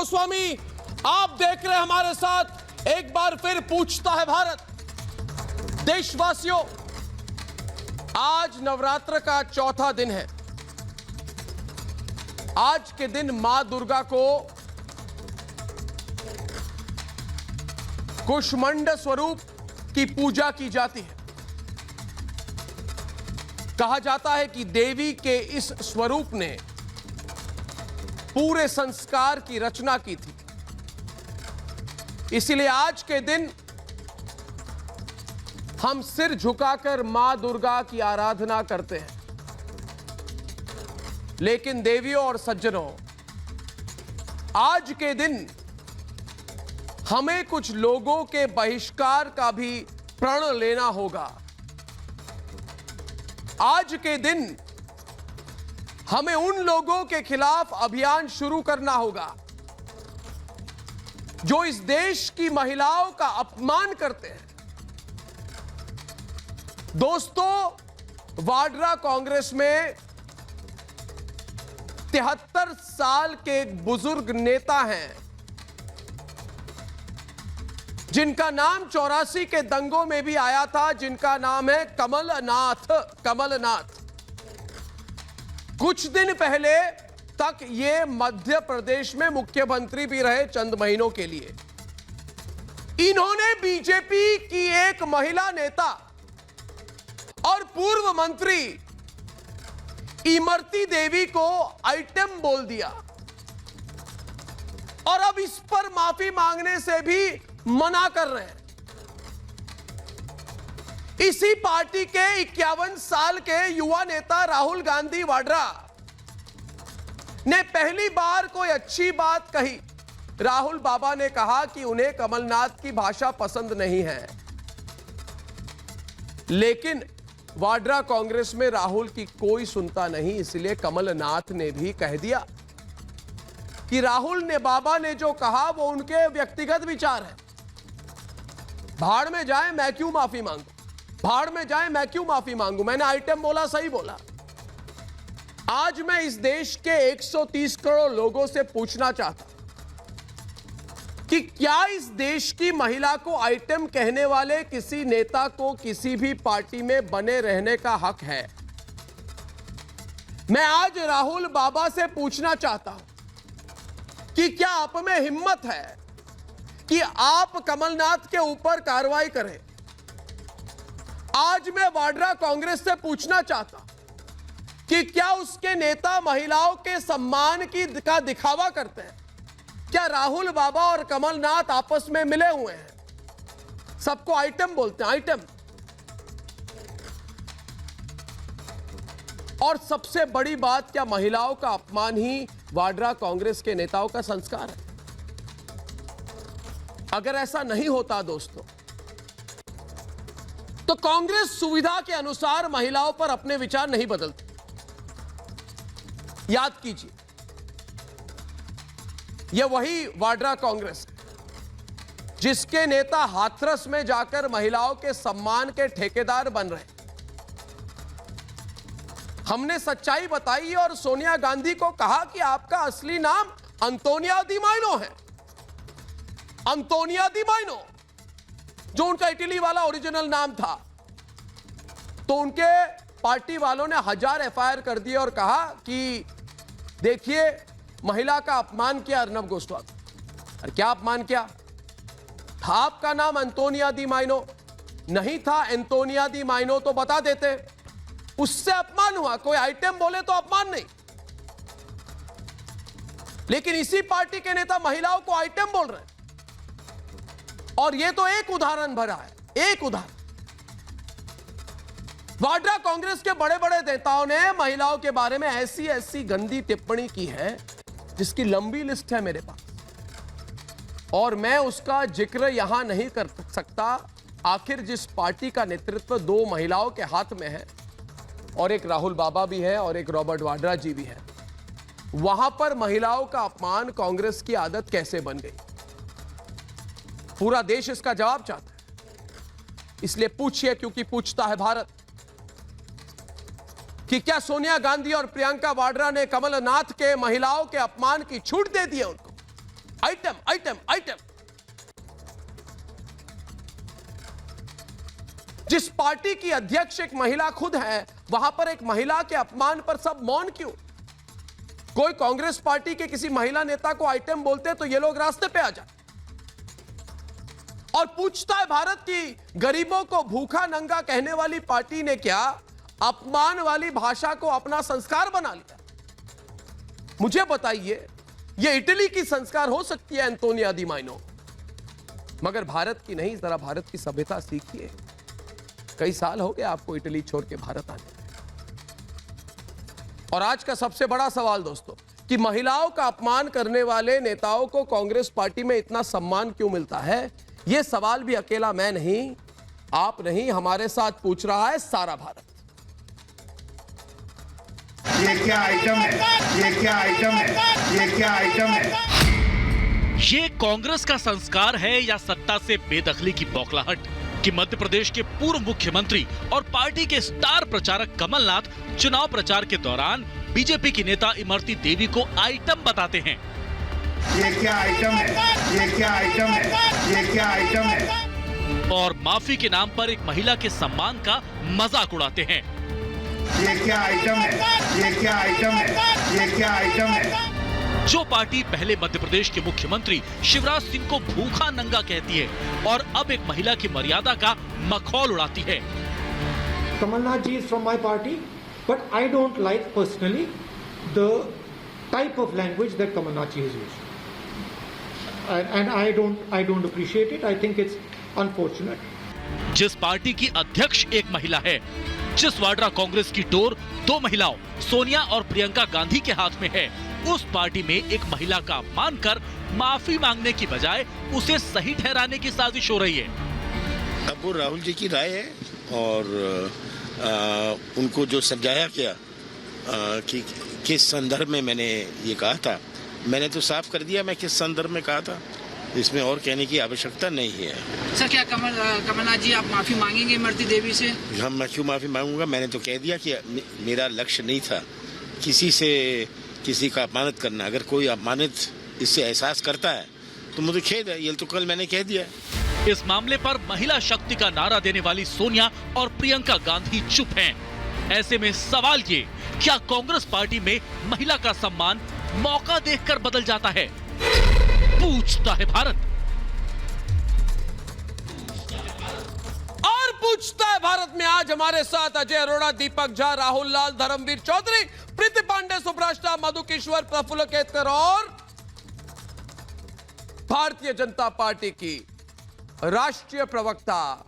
गोस्वामी, आप देख रहे हैं हमारे साथ। एक बार फिर पूछता है भारत। देशवासियों, आज नवरात्र का चौथा दिन है। आज के दिन मां दुर्गा को कुष्मांडा स्वरूप की पूजा की जाती है। कहा जाता है कि देवी के इस स्वरूप ने पूरे संस्कार की रचना की थी। इसलिए आज के दिन हम सिर झुकाकर मां दुर्गा की आराधना करते हैं। लेकिन देवियों और सज्जनों, आज के दिन हमें कुछ लोगों के बहिष्कार का भी प्रण लेना होगा। आज के दिन हमें उन लोगों के खिलाफ अभियान शुरू करना होगा जो इस देश की महिलाओं का अपमान करते हैं। दोस्तों, वाड्रा कांग्रेस में 73 साल के एक बुजुर्ग नेता हैं जिनका नाम 84 के दंगों में भी आया था, जिनका नाम है कमलनाथ। कुछ दिन पहले तक ये मध्य प्रदेश में मुख्यमंत्री भी रहे चंद महीनों के लिए। इन्होंने बीजेपी की एक महिला नेता और पूर्व मंत्री इमरती देवी को आइटम बोल दिया और अब इस पर माफी मांगने से भी मना कर रहे हैं। इसी पार्टी के 51 साल के युवा नेता राहुल गांधी वाड्रा ने पहली बार कोई अच्छी बात कही। राहुल बाबा ने कहा कि उन्हें कमलनाथ की भाषा पसंद नहीं है। लेकिन वाड्रा कांग्रेस में राहुल की कोई सुनता नहीं, इसलिए कमलनाथ ने भी कह दिया कि राहुल ने बाबा ने जो कहा वो उनके व्यक्तिगत विचार है। भाड़ में जाए, मैं क्यों माफी मांगू? भाड़ में जाए, मैं क्यों माफी मांगू? मैंने आइटम बोला, सही बोला। आज मैं इस देश के 130 करोड़ लोगों से पूछना चाहता कि क्या इस देश की महिला को आइटम कहने वाले किसी नेता को किसी भी पार्टी में बने रहने का हक है? मैं आज राहुल बाबा से पूछना चाहता हूं कि क्या आप में हिम्मत है कि आप कमलनाथ के ऊपर कार्रवाई करें? आज मैं वाड्रा कांग्रेस से पूछना चाहता हूं कि क्या उसके नेता महिलाओं के सम्मान का दिखावा करते हैं? क्या राहुल बाबा और कमलनाथ आपस में मिले हुए हैं? सबको आइटम बोलते हैं, आइटम। और सबसे बड़ी बात, क्या महिलाओं का अपमान ही वाड्रा कांग्रेस के नेताओं का संस्कार है? अगर ऐसा नहीं होता दोस्तों, तो कांग्रेस सुविधा के अनुसार महिलाओं पर अपने विचार नहीं बदलती। याद कीजिए, यह वही वाड्रा कांग्रेस जिसके नेता हाथरस में जाकर महिलाओं के सम्मान के ठेकेदार बन रहे। हमने सच्चाई बताई और सोनिया गांधी को कहा कि आपका असली नाम अंतोनिया दी माइनो है। अंतोनिया दी माइनो, जो उनका इटली वाला ओरिजिनल नाम था। तो उनके पार्टी वालों ने 1000 एफआईआर कर दिए और कहा कि देखिए, महिला का अपमान किया अर्नब गोस्वामी। और क्या अपमान किया? था आपका नाम अंतोनिया दी माइनो? नहीं था एंटोनिया दी माइनो तो बता देते, उससे अपमान हुआ। कोई आइटम बोले तो अपमान नहीं। लेकिन इसी पार्टी के नेता महिलाओं को आइटम बोल रहे हैं। और यह तो एक उदाहरण भरा है, एक उदाहरण। वाड्रा कांग्रेस के बड़े बड़े नेताओं ने महिलाओं के बारे में ऐसी ऐसी गंदी टिप्पणी की है जिसकी लंबी लिस्ट है मेरे पास, और मैं उसका जिक्र यहां नहीं कर सकता। आखिर जिस पार्टी का नेतृत्व 2 महिलाओं के हाथ में है, और एक राहुल बाबा भी है और एक रॉबर्ट वाड्रा जी भी है, वहां पर महिलाओं का अपमान कांग्रेस की आदत कैसे बन गई? पूरा देश इसका जवाब चाहता है। इसलिए पूछिए, क्योंकि पूछता है भारत, कि क्या सोनिया गांधी और प्रियंका वाड्रा ने कमलनाथ के महिलाओं के अपमान की छूट दे दी है उनको? Item item item. जिस पार्टी की अध्यक्ष एक महिला खुद है, वहां पर एक महिला के अपमान पर सब मौन क्यों? कोई कांग्रेस पार्टी के किसी महिला नेता को आइटम बोलते तो ये लोग रास्ते पे आ जाते। और पूछता है भारत की गरीबों को भूखा नंगा कहने वाली पार्टी ने क्या अपमान वाली भाषा को अपना संस्कार बना लिया? मुझे बताइए, यह इटली की संस्कार हो सकती है एंटोनिया दी माइनो, मगर भारत की नहीं। जरा भारत की सभ्यता सीखिए। कई साल हो गए आपको इटली छोड़ के भारत आने। और आज का सबसे बड़ा सवाल दोस्तों, कि महिलाओं का अपमान करने वाले नेताओं को कांग्रेस पार्टी में इतना सम्मान क्यों मिलता है? यह सवाल भी अकेला मैं नहीं, आप नहीं, हमारे साथ पूछ रहा है सारा भारत। ये क्या आइटम है? ये क्या आइटम है? ये क्या आइटम है? ये कांग्रेस का संस्कार है या सत्ता से बेदखली की बौखलाहट कि मध्य प्रदेश के पूर्व मुख्यमंत्री और पार्टी के स्टार प्रचारक कमलनाथ चुनाव प्रचार के दौरान बीजेपी की नेता इमरती देवी को आइटम बताते हैं। ये क्या आइटम है? ये क्या आइटम है? ये क्या आइटम है? और माफी के नाम पर एक महिला के सम्मान का मजाक उड़ाते हैं। ये क्या आइटम है? ये क्या आइटम है? ये क्या आइटम है? जो पार्टी पहले मध्य प्रदेश के मुख्यमंत्री शिवराज सिंह को भूखा नंगा कहती है और अब एक महिला की मर्यादा का मखौल उड़ाती है। Kamalnath ji is from my party, but I don't like personally the type of language that Kamalnath ji has used, and I don't appreciate it. I think it's unfortunate. जिस पार्टी की अध्यक्ष एक महिला है, जिस वाड्रा कांग्रेस की डोर दो महिलाओं सोनिया और प्रियंका गांधी के हाथ में है, उस पार्टी में एक महिला का अपमान कर माफी मांगने की बजाय उसे सही ठहराने की साजिश हो रही है। अब वो राहुल जी की राय है और उनको जो समझाया गया कि किस संदर्भ में मैंने ये कहा था, मैंने तो साफ कर दिया मैं किस संदर्भ में कहा था। इसमें और कहने की आवश्यकता नहीं है। सर, क्या कमलनाथ जी आप माफी मांगेंगे इमरती देवी से? हम मैं क्यों माफी मांगूंगा? मैंने तो कह दिया कि मेरा लक्ष्य नहीं था किसी से किसी का अपमानित करना। अगर कोई अपमानित इससे एहसास करता है तो मुझे खेद है, ये तो कल मैंने कह दिया। इस मामले पर महिला शक्ति का नारा देने वाली सोनिया और प्रियंका गांधी चुप हैं। ऐसे में सवाल ये, क्या कांग्रेस पार्टी में महिला का सम्मान मौका देखकर बदल जाता है? पूछता है भारत। और पूछता है भारत में आज हमारे साथ अजय अरोड़ा, दीपक झा, राहुल लाल, धर्मवीर चौधरी, प्रीति पांडे, सुब्राष्टा, मधु किश्वर, प्रफुल्ल केतकर और भारतीय जनता पार्टी की राष्ट्रीय प्रवक्ता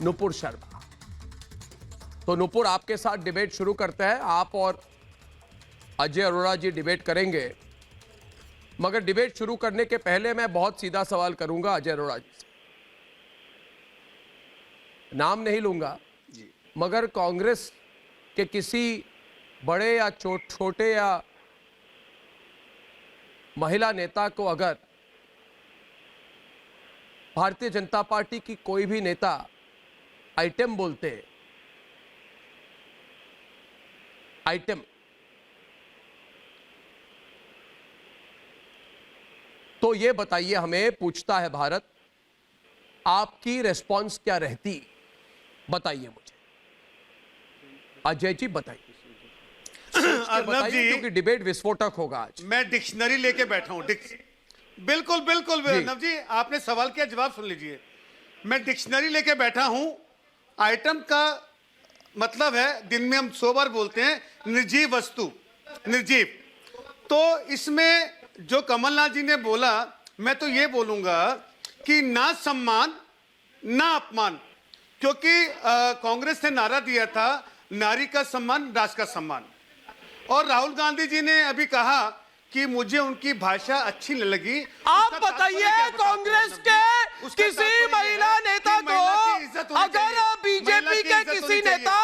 नुपुर शर्मा। तो नुपुर, आपके साथ डिबेट शुरू करते हैं। आप और अजय अरोड़ा जी डिबेट करेंगे, मगर डिबेट शुरू करने के पहले मैं बहुत सीधा सवाल करूंगा अजय अरोड़ा जी से। नाम नहीं लूंगा, मगर कांग्रेस के किसी बड़े या छोटे या महिला नेता को अगर भारतीय जनता पार्टी की कोई भी नेता आइटम बोलते, आइटम, तो ये बताइए हमें, पूछता है भारत, आपकी रिस्पॉन्स क्या रहती? बताइए मुझे अजय जी, बताइए। अर्नब जी, क्योंकि डिबेट विस्फोटक होगा आज। मैं डिक्शनरी लेके बैठा हूं। बिल्कुल बिल्कुल अर्नब जी, आपने सवाल किया, जवाब सुन लीजिए। मैं डिक्शनरी लेके बैठा हूं। आइटम का मतलब है, दिन में हम 100 बार बोलते हैं, निर्जीव वस्तु, निर्जीव। तो इसमें जो कमलनाथ जी ने बोला, मैं तो ये बोलूंगा कि ना सम्मान ना अपमान, क्योंकि कांग्रेस ने नारा दिया था नारी का सम्मान राष्ट्र का सम्मान। और राहुल गांधी जी ने अभी कहा कि मुझे उनकी भाषा अच्छी न लगी। आप बताइए, कांग्रेस के किसी महिला नेता को अगर बीजेपी के किसी नेता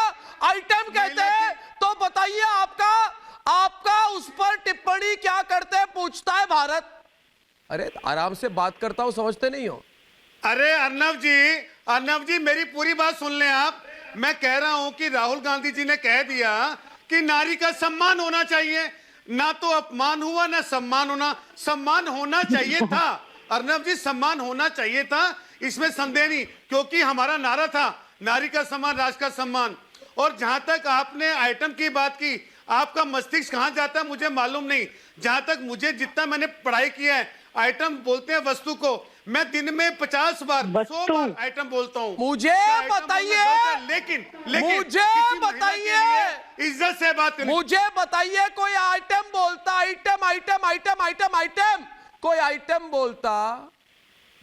आइटम कहते हैं तो बताइए आपका उस पर टिप्पणी क्या करते हैं? पूछता है भारत। अरे आराम से बात करता हूं, समझते नहीं हो? अरे अर्नब जी मेरी पूरी बात सुन लें आप। मैं कह रहा हूं कि राहुल गांधी जी ने कह दिया कि नारी का सम्मान होना चाहिए। ना तो अपमान हुआ ना सम्मान होना। सम्मान होना चाहिए था अर्नब जी, सम्मान होना चाहिए था, इसमें संदेह नहीं, क्योंकि हमारा नारा था नारी का सम्मान राष्ट्र का सम्मान। और जहां तक आपने आइटम की बात की, आपका मस्तिष्क कहां जाता है मुझे मालूम नहीं। जहां तक मुझे जितना मैंने पढ़ाई किया है, आइटम बोलते हैं वस्तु को, मैं दिन में 50 बार 100 बार आइटम बोलता हूं। मुझे बताइए, लेकिन मुझे किसी महिला बताइए, के लिए इज्जत से बात करें। मुझे बताइए कोई आइटम बोलता, item item item item item, कोई आइटम बोलता,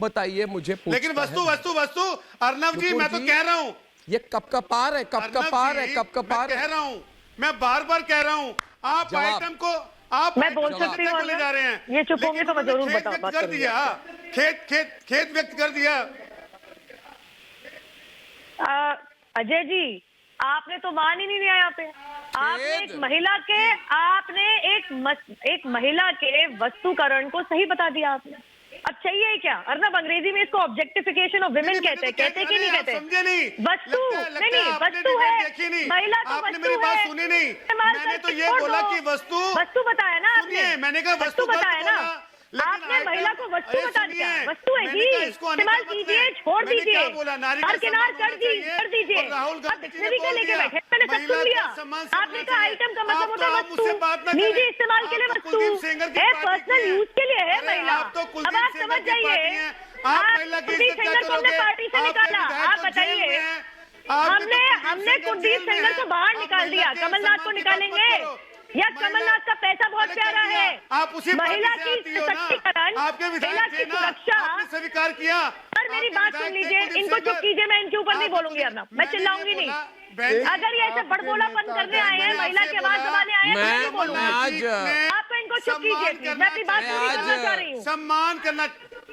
बताइए मुझे। लेकिन वस्तु वस्तु वस्तु अर्नब जी, मैं तो कह रहा हूं, ये कब का पार है, कब का पार है, कब का पार कह है। रहा हूं, मैं बार बार कह रहा हूं, आप जवाब। आइटम को आप मैं बोल आइटम सकती हूँ, को ले जा रहे हैं। ये चुप होंगे तो मैं लेकिन जरूर उन्होंने बता- खेद बात व्यक्त कर करूंगी। दिया, खेद व्यक्त कर दिया। अजय जी, आपने तो मान ही नहीं लिया यहाँ पे। आपने एक महिला के एक महिला के वस्तुकरण को सही बता दिया आपने। अब चाहिए क्या? अर्नब, अंग्रेजी में इसको ऑब्जेक्टिफिकेशन ऑफ विमेन कहते हैं कि नहीं कहते? समझे नहीं? वस्तु लगता नहीं, है आपने वस्तु डिबेट है, देखी नहीं। महिला तो आपने वस्तु मेरी बात है। सुनी नहीं। इस्तेमाल मैंने तो करके ये छोड़ बोला दो। कि वस्तु बताया ना आपने। सुनिए, मैंने कहा वस्तु गलत बताया ना। बोला, लेकिन आपने आइटम- महिला को वस्तु अरे बता सुनिए, दिया। वस्तु है मैंने जी, कहा इसको इस्तेमाल अन्यथा मत कीजिए, लें। छोड़ मैंने दीजिए, क्या बोला? नारी का दरकिनार सम्मान कर होना चाहिए। कर दीजिए। और राहुल अब गांधी जी ने डिक्शनरी बोल लेके दिया, बैठे, मैंने सब महिला सुन लिया। का सम्मान से आपने होना कहा चाहिए। आइटम का मतलब आप होता तो है आप मुझसे बात ना वस्तु, करें। निजी इस्तेमाल के लिए आप तो वस्तु कुलदीप सेंगर की है, पार्टी पर्सनल की हैं। यूज के लिए है अरे महिला। आप तो अब कुलदीप आप सेंगर समझ की पार्टी जाइए। हैं। आप आप महिला की कुलदीप इज्जत क्या सेंगर को हमने करोगे? पार्टी से आपके निकाला। विधायक आप तो जेल में बताइए, हैं। आपके तो हमने कुलदीप जेल में सेंगर हैं। को बाहर आप निकाल महिला दिया। के कमलनाथ को सम्मान की बात मत निकालेंगे करो। या कमलनाथ का पैसा बहुत अरे प्यारा कर दिया। है। आप उसी महिला पार्टी से की आती हो ना। सशक्तिकरण, आपके महिला विधायक की थे ना, सुरक्षा। आपने स्वीकार किया। सर, मेरी आपके बात सुन विधायक थे लीजिए, कुलदीप इनको चुप सेंगर। कीजिए, मैं इनके ऊपर नहीं आपको बोलूंगी तो- अर्नब, मैं मैंने चिल्लाऊंगी ये नहीं। बोला, बहन जी, अगर ये ऐसे बड़बोलापन करने आए हैं, महिला की आवाज दबाने आए हैं, तो मैं नहीं बोलूंगी। आपको इनको चुप कीजिए प्लीज, मैं अपनी बात पूरी करना चाह रही हूँ। सम्मान करना।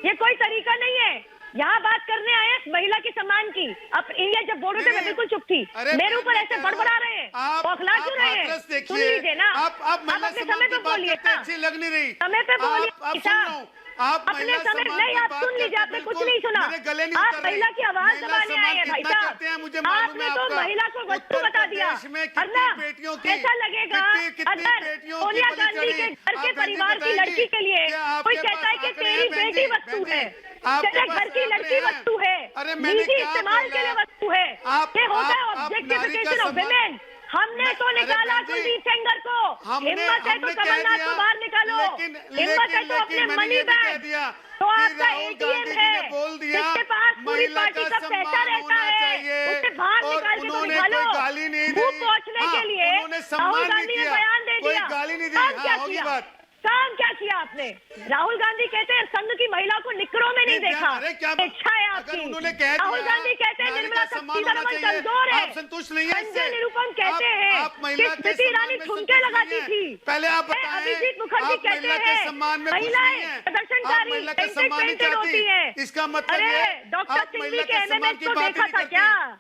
ये कोई तरीका नहीं है, यहाँ बात करने आए हैं महिला के सम्मान की। अब ये जब बोल रहे थे मैं बिल्कुल चुप थी। अरे मेरे ऊपर ऐसे बड़बड़ा रहे हैं, बौखला क्यों रहे हैं? सुन लीजिए ना, आप महिला अपने सम्मान समय की पे बात बोलिए करते ना, अच्छी लग नहीं रही। समय पे बोलिए। आप सुन रहा हूँ, आप अपने महिला समय सम्मान नहीं, की आप बात सुन लीजिए, करते आपने कुछ बिल्कुल नहीं सुना। मेरे गले नहीं आप उतर रही। महिला की आवाज महिला दबाने आए हैं सम्मान भाई कितना साहब। करते हैं मुझे मालूम आपने है तो आपका। महिला को वस्तु उत्तर बता दिया। प्रदेश में कितनी अर्नब, बेटियों की कैसा लगेगा कितनी अगर बेटियों की सोनिया बलि गांधी के चढ़ी? घर के आप बहन जी परिवार की बताएंगी लड़की के लिए कि कोई आपके कहता है पास कि आंकड़े तेरी हैं, बहन बेटी जी, वस्तु बहन जी, है, आपके तेरे पास घर की आंकड़े लड़की हैं। वस्तु है, अरे मैंने निजी क्या इस्तेमाल बोला? के लिए वस्तु है। आप- ये होता है आप नारी का ऑब्जेक्टिफिकेशन ऑफ सम्मान- विमेन। हमने तो अरे निकाला बहन जी, कुलदीप सेंगर को। हमने- हिम्मत है तो हमने कह कमलनाथ दिया, को बाहर निकालो। लेकिन- हिम्मत है तो अपने लेकिन मैंने मनी ये भी कह बैग, दिया तो कि आपका राहुल एटीएम गांधी जी है, ने बोल दिया, जिसके पास पूरी महिला पार्टी का का पैसा सम्मान रहता होना है, चाहिए। उसे बाहर और निकाल के तो उन्होंने निकालो। कोई गाली नहीं मुंह दी। पोंछने हाँ, के लिए उन्होंने राहुल सम्मान गांधी नहीं ने किया। बयान दे कोई दिया। गाली नहीं दी। काम हाँ, क्या होगी किया? बात। काम क्या किया आपने? राहुल गांधी कहते हैं संघ की महिला को निकरों में नहीं देखा। अरे क्या इच्छा है अगर आपकी। उन्होंने कह दिया, राहुल गांधी कहते हैं नारी निर्मला का सम्मान सीतारमण होना चाहिए। कमजोर है। आप संतुष्ट नहीं हैं संजय इससे? निरुपम कहते आप- हैं आप महिला कि के स्मृति सम्मान ईरानी में ठुमके संतुष्ट लगाती नहीं हैं। थी। पहले आप बताएं, अभिजीत मुखर्जी आप कहते महिला के हैं सम्मान में खुश महिलाएं नहीं हैं। प्रदर्शनकारी आप महिला का painted सम्मान नहीं painted होती चाहती। हैं। इसका मतलब अरे है डॉक्टर आप सिंघवी महिला के के सम्मान एमएमएस की को बात ही देखा नहीं था करती। क्या?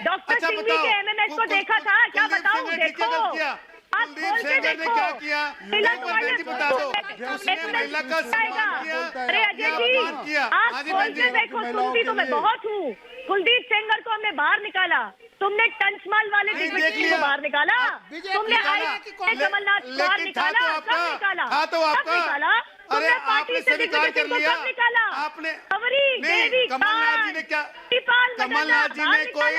डॉक्टर अच्छा सिंघवी के एमएमएस को देखा था क्या? कुलदीप बताओ, सेंगर ने क्या देखो। गलत किया? आप कुलदीप खोल के सेंगर ने देखो। क्या किया? महिला एक बार बहन जी बता दो। उसने महिला का सम्मान किया। अरे अजय या जी, अपमान किया? आप हाँ जी, खोल बहन के जी। देखो, सुनती तो मैं बहुत हूँ। कुलदीप सेंगर को हमने बाहर निकाला, तुमने टंचमाल वाले नहीं, दिग्विजय देख को लिया। बाहर निकाला, तुमने निकाला। कमलनाथ बाहर लेकिन था निकाला, तो कब आपका, निकाला? था तो कब आपका। निकाला? अरे तुमने पार्टी आपने से स्वीकार दिग्विजय कर को लिया। कब निकाला? आपने खबरी, नहीं, देवी, कमलनाथ जी ने क्या कमलनाथ जी ने कोई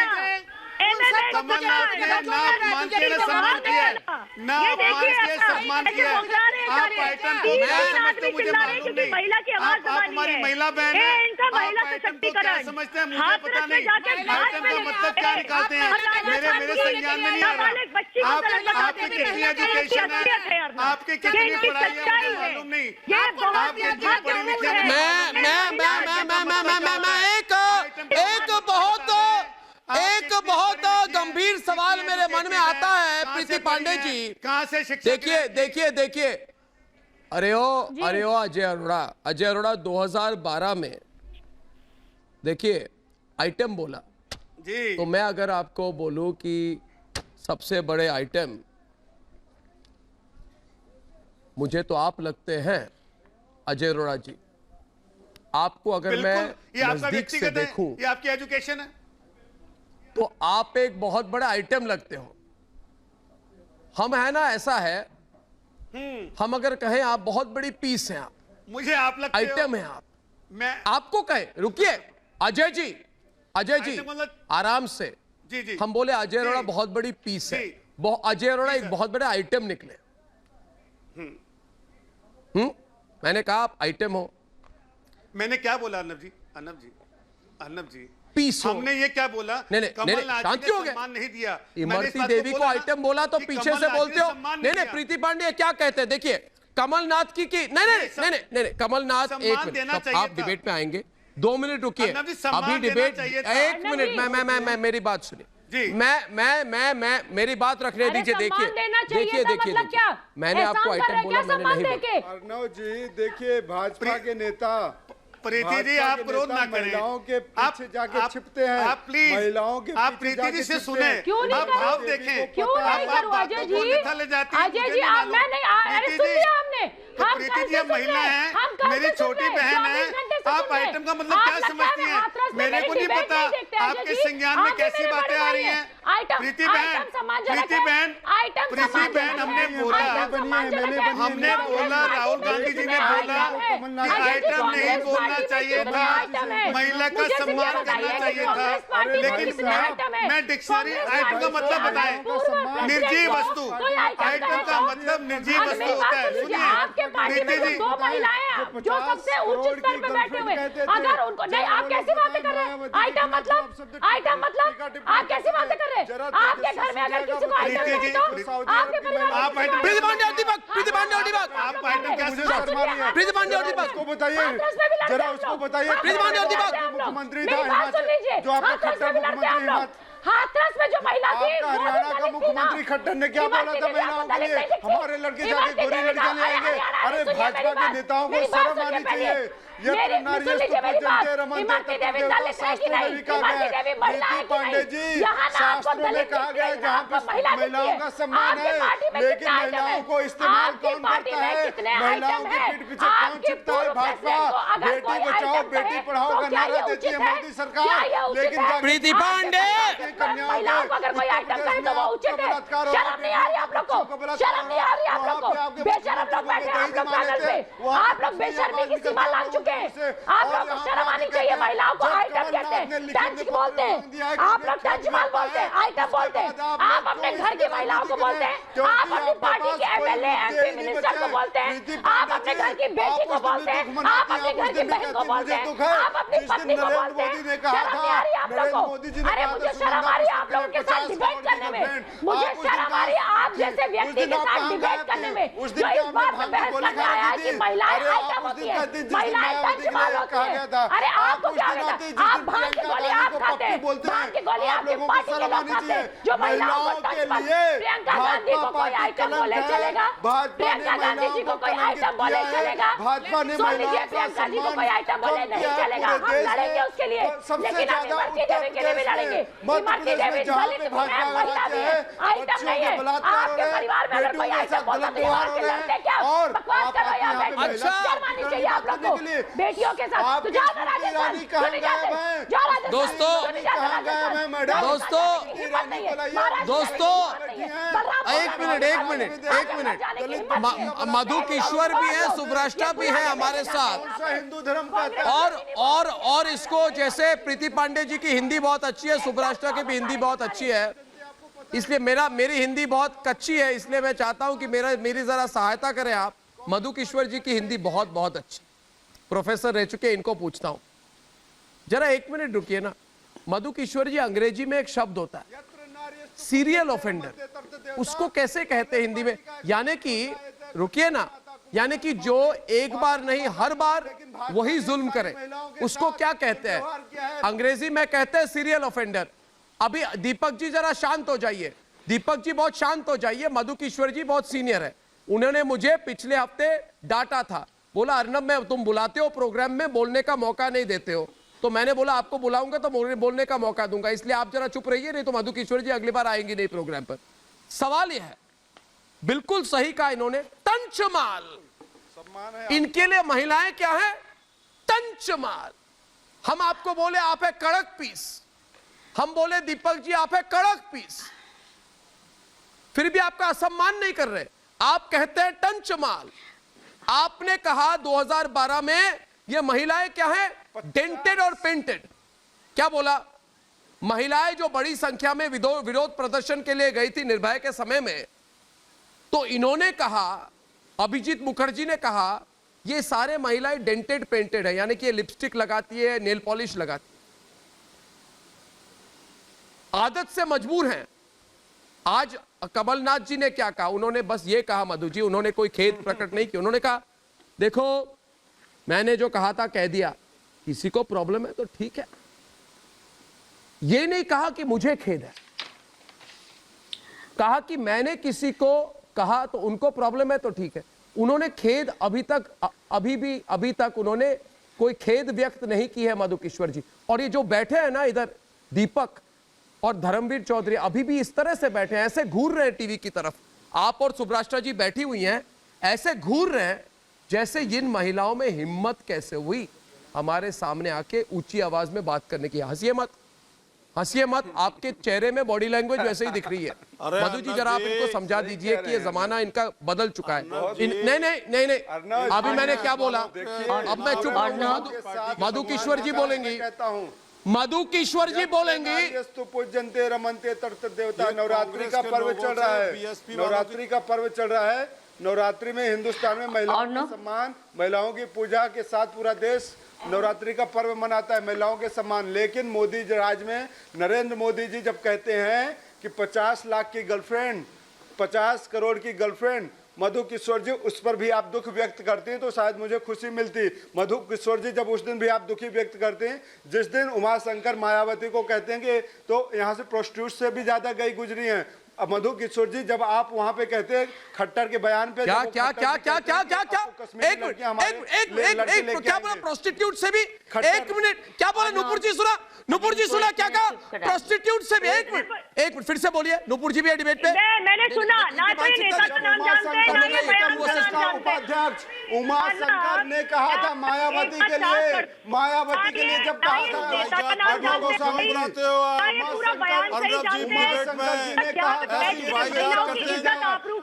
कमलनाथ ने ना अपमान किया ना सम्मान किया, ना अपमान किया सम्मान किया। आप आइटम को क्या समझते हैं मुझे मालूम नहीं। महिला की आवाज आप हमारी महिला बहन है। इनका महिला आप आइटम को क्या सशक्तिकरण समझते हैं मुझे हाथ पता रख के नहीं। जाके आइटम का मतलब क्या निकालते हैं मेरे संज्ञान में नहीं आ रहा। आपकी कितनी एजुकेशन है, आपकी कितनी पढ़ाई है मुझे मालूम नहीं। आप कितनी पढ़ी लिखी हैं एक बहुत गंभीर सवाल मेरे मन में आता है प्रीति पांडे जी। कहां से शिक्षा? देखिए अरे ओ अजय अरोड़ा 2012 में देखिए आइटम बोला जी। तो मैं अगर आपको बोलूं कि सबसे बड़े आइटम मुझे तो आप लगते हैं अजय अरोड़ा जी। आपको अगर मैं बिल्कुल, ये आपका नजदीक से व्यक्तिगत देखूं है, ये आपकी एजुकेशन है। तो आप एक बहुत बड़ा आइटम लगते हो। हम है ना, ऐसा है हम अगर कहें आप बहुत बड़ी पीस हैं, आप मुझे आप लगते हो आइटम है, आप मैं आपको कहे रुकिए अजय जी आइटम मतलब आराम से। जी जी हम बोले अजय अरोड़ा जी। बहुत बड़ी पीस है, जी। अजय अरोड़ा जी, एक सर। बहुत बड़े आइटम निकले। मैंने कहा आप आइटम हो, मैंने क्या बोला अर्नब जी पीस हो। हमने ये क्या बोला? नहीं, कमलनाथ जी शांति ने हो गए। सम्मान नहीं दिया। मैंने इस इमरती बात को देवी को बोला ना आइटम बोला तो कि पीछे से कमलनाथ जी बोलते ने हो। सम्मान नहीं दिया। प्रीति पांडे क्या कहते हैं, देखिए कमलनाथ की नहीं कमलनाथ सम्मान एक देना मिनट, चाहिए आप था। डिबेट में आएंगे, 2 मिनट रुकिए। अर्नब जी, सम्मान अभी देना डिबेट चाहिए था। एक मिनट, मैं मेरी बात सुनिए जी। मैं मेरी बात रखने अरे दीजिए। सम्मान देना चाहिए देखिए था, मतलब क्या? मैंने आपको एहसान कर आइटम रहे बोला, क्या मैंने सम्मान नहीं देके? बोला। अर्नव जी देखिए, भाजपा के नेता प्रीति जी भाजपा आप के क्रोध नेता ना करें। महिलाओं के पीछे जाके छिपते हैं। आप प्लीज महिलाओं के आप पीछे प्रीति जाके जी से छिपते सुने। हैं। क्यों नहीं आप करूं? भाव देखें। क्यों नहीं आप करूं अजय बातों जी? को कितना ले जाती हैं, अजय मुझे जी नहीं आप मालूम। मैं नहीं अरे प्रीति सुन जी, लिया हमने। तो हम प्रीति कल जी से अब सुन महिला रहे हैं, हम कल मेरी से सुन छोटी रहे, बहन 24 है। घंटे से आप सुन रहे। आइटम का मतलब आप क्या लगता है समझती मैं हैं? हाथरस में मेरे मेरी को नहीं डिबेट पता देखते अजय आपके जी। संज्ञान में आप भी कैसी मेरे बातें बड़े आ रही भाई हैं। आइटम प्रीति आइटम सम्मान बहन, जनक प्रीति है। बहन, आइटम प्रीति सम्मान बहन, जनक हमने है। बोला, आइटम सम्मान जनक है। हमने बोला, राहुल गांधी जी ने बोला कि आइटम नहीं बोलना चाहिए था, महिला का सम्मान करना चाहिए था। लेकिन मैं डिक्शनरी आइटम का मतलब बताएं, निर्जीव वस्तु। आइटम का मतलब निर्जीव वस्तु होता है। सुनिए आपके पार्टी में प्रीति जी, जो 2 महिलाएं हैं जो सबसे उच्च स्तर पे बैठे हुए, अगर उनको नहीं, आप कैसी बातें कर रहे हैं? आइटम मतलब आप कैसी बातें कर रहे हैं? आपके घर में अगर किसी को आइटम प्रीति जी, नहीं तो आपके परिवार में आप आइटम प्रीति पांडे और दीपक, प्रीति पांडे और दीपक, आप आइटम क्या मुझे समझते शर्म आ रही है। प्रीति पांडे और दीपक, उसको बताइए, जरा उसको बताइए। प्रीति पांडे और दीपक, मुख्यमंत्री था हिमाचल, जो आपका खट्टर मुख्यमंत्री हिमाचल, हाथरस में जो महिला थी आपका हरियाणा का मुख्यमंत्री खट्टर ने क्या बोला था महिलाओं के लिए? हमारे लड़के जाके गोरी लड़कियां ले आएंगे। अरे भाजपा के नेताओं को शर्म आनी चाहिए। ये पांडे जी, शास्त्रों में कहा गया है जहाँ पे महिलाओं का सम्मान है, लेकिन महिलाओं को इस्तेमाल कौन करता है? महिलाओं के पीठ पीछे कौन छिपता है? भाजपा बेटी बचाओ बेटी पढ़ाओ का नारा देती है मोदी सरकार, लेकिन प्रीति पांडे महिलाओं को अगर कोई आइटम करे तो वो उचित है। शर्म नहीं आ रही आप लोग को? शर्म नहीं आ रही आप लोग को? बेशर्म लोग बैठे हैं आप लोग पैनल पे, आप लोग बेशर्मी की सीमा लांघ चुके हैं। आप लोग को शर्म आनी चाहिए। महिलाओं को आइटम कहते हैं, टंच बोलते हैं, आप लोग टंच माल बोलते हैं, आइटम बोलते हैं। आप अपने घर की महिलाओं को बोलते हैं, आप अपनी पार्टी के एमएलए एमपी मिनिस्टर को बोलते हैं, आप अपने घर की बेटी को बोलते हैं, आप अपने घर की बहन को बोलते हैं, आप अपनी पत्नी को बोलते हैं। शर्म नहीं आ रही आप लोग को? अरे मुझे शर्म आ रही है आप लोगों के साथ डिबेट करने में, मुझे शर्म आ रही है आप जैसे व्यक्ति के साथ डिबेट करने में, जो इस बात में बहस करने आया है कि महिलाएं आइटम होती है, महिलाएं टंच माल होती है। अरे आपको क्या कहता है? आप भांग की गोली आप खाते हैं, भांग की गोली आपकी पार्टी के लोग खाते हैं, जो महिलाओं को टच माल। प्रियंका गांधी को कोई आइटम बोले चलेगा? प्रियंका गांधी जी को कोई आइटम बोले चलेगा? सुन लीजिए, प्रियंका जी को कोई आइटम बोले नहीं चलेगा, हम लड़ेंगे उसके लिए, लेकिन हम इमरती देवी के लिए भी लड़ेंगे। इमरती देवी दलित महिला भी है, आइटम नहीं है। आपके परिवार में अगर कोई आइटम बोलता तो यहाँ के लड़ते क्या बकवास कर रहे हैं? अच्छा। शर्म आनी चाहिए आप लोग को। बेटियों के साथ तो जाओ ना राजस्थान, क्यों नहीं जाते? जाओ राजस्थान, दोस्तों, क्यों नहीं जाते राजस्थान? दोस्तों, हिम्मत नहीं है। महाराष्ट्र दोस्तों, में हिम्मत नहीं है। एक मिनट, मधु किश्वर भी है, सुब्राष्टा भी है हमारे साथ, हिंदू धर्म का और इसको जैसे प्रीति पांडे जी की हिंदी बहुत अच्छी है, सुब्राष्टा की भी हिंदी बहुत अच्छी है, इसलिए मेरी हिंदी बहुत कच्ची है, इसलिए मैं चाहता हूं कि मेरी जरा सहायता करें आप। मधु किश्वर जी की हिंदी बहुत बहुत अच्छी, प्रोफेसर रह चुके, इनको पूछता हूं, जरा 1 मिनट रुकिए ना। मधु किश्वर जी, अंग्रेजी में एक शब्द होता है सीरियल ऑफेंडर, उसको कैसे कहते हैं हिंदी में? यानी कि रुकिए ना, यानी कि जो एक बार नहीं हर बार वही जुल्म करे, उसको क्या कहते हैं? अंग्रेजी में कहते हैं सीरियल ऑफेंडर। अभी दीपक जी जरा शांत हो जाइए, दीपक जी बहुत शांत हो जाइए। मधु किश्वर जी बहुत सीनियर है, उन्होंने मुझे पिछले हफ्ते डांटा था, बोला अर्नब मैं तुम बुलाते हो प्रोग्राम में, बोलने का मौका नहीं देते हो, तो मैंने बोला आपको बुलाऊंगा तो बोलने का मौका दूंगा, इसलिए आप जरा चुप रहिए, नहीं तो मधु किश्वर जी अगली बार आएंगी नहीं प्रोग्राम पर। सवाल यह है, बिल्कुल सही कहा इन्होंने, तंचमाल। इनके लिए महिलाएं क्या है? तंचमाल। हम आपको बोले आप है कड़क पीस, हम बोले दीपक जी आप है कड़क पीस, फिर भी आपका असम्मान नहीं कर रहे। आप कहते हैं टंच माल। आपने कहा 2012 में ये महिलाएं क्या है, डेंटेड और पेंटेड। क्या बोला? महिलाएं जो बड़ी संख्या में विरोध प्रदर्शन के लिए गई थी निर्भया के समय में, तो इन्होंने कहा, अभिजीत मुखर्जी ने कहा, ये सारे महिलाएं डेंटेड पेंटेड है, यानी कि ये लिपस्टिक लगाती है, नेल पॉलिश लगाती है, आदत से मजबूर हैं। आज कमलनाथ जी ने क्या कहा? उन्होंने बस ये कहा, मधु जी, उन्होंने कोई खेद प्रकट नहीं किया। उन्होंने कहा देखो मैंने जो कहा था कह दिया, किसी को प्रॉब्लम है तो ठीक है। ये नहीं कहा कि मुझे खेद है, कहा कि मैंने किसी को कहा तो उनको प्रॉब्लम है तो ठीक है। उन्होंने खेद अभी तक उन्होंने कोई खेद व्यक्त नहीं की है मधु किश्वर जी। और ये जो बैठे हैं ना इधर, दीपक और धर्मवीर चौधरी अभी भी इस तरह से बैठे हैं, ऐसे घूर रहे हैं टीवी की तरफ। आप और सुब्राष्ट्रा जी बैठी हुई हैं, ऐसे घूर रहे हैं जैसे जिन महिलाओं में हिम्मत कैसे हुई हमारे सामने आके ऊंची आवाज में बात करने की। हंसिए मत, हंसिए मत, आपके चेहरे में बॉडी लैंग्वेज वैसे ही दिख रही है। मधु जी जरा आप इनको समझा दीजिए कि ये जमाना इनका बदल चुका है। नहीं, अभी मैंने क्या बोला? अब मैं चुप हूं। मधु किश्वर जी बोलेंगी, मधु किश्वर जी बोलेंगी। पूजनते रमनते तर्त देवता। नवरात्रि का पर्व चल रहा है, नवरात्रि का पर्व चल रहा है। नवरात्रि में हिंदुस्तान में महिलाओं का सम्मान, महिलाओं की पूजा के साथ पूरा देश नवरात्रि का पर्व मनाता है, महिलाओं के सम्मान। लेकिन मोदी राज में नरेंद्र मोदी जी जब कहते हैं कि 50 लाख की गर्लफ्रेंड, 50 करोड़ की गर्लफ्रेंड, मधु किशोर जी उस पर भी आप दुख व्यक्त करती हैं तो शायद मुझे खुशी मिलती। मधु किशोर जी जब उस दिन भी आप दुखी व्यक्त करते हैं जिस दिन उमाशंकर मायावती को कहते हैं कि तो यहाँ से प्रोस्टिट्यूट से भी ज्यादा गई गुजरी हैं। अब मधु किशोर जी जब आप वहां पे कहते हैं खट्टर के बयान पे क्या क्या बोला? प्रोस्टिट्यूट से भी? एक मिनट, क्या बोला? नुपुर जी सुना, नुपुर जी सुना क्या कहा? प्रोस्टिट्यूट से भी? एक मिनट फिर से बोलिए। नुपुर जी भी है डिबेट पे। मैंने सुना ना, तो ये नेता का नाम जानते हैं ना ये बयान का नाम जानते हैं। उपाध्यक्ष उमाशंकर ने कहा था मायावती के लिए, मायावती के लिए जब कहा था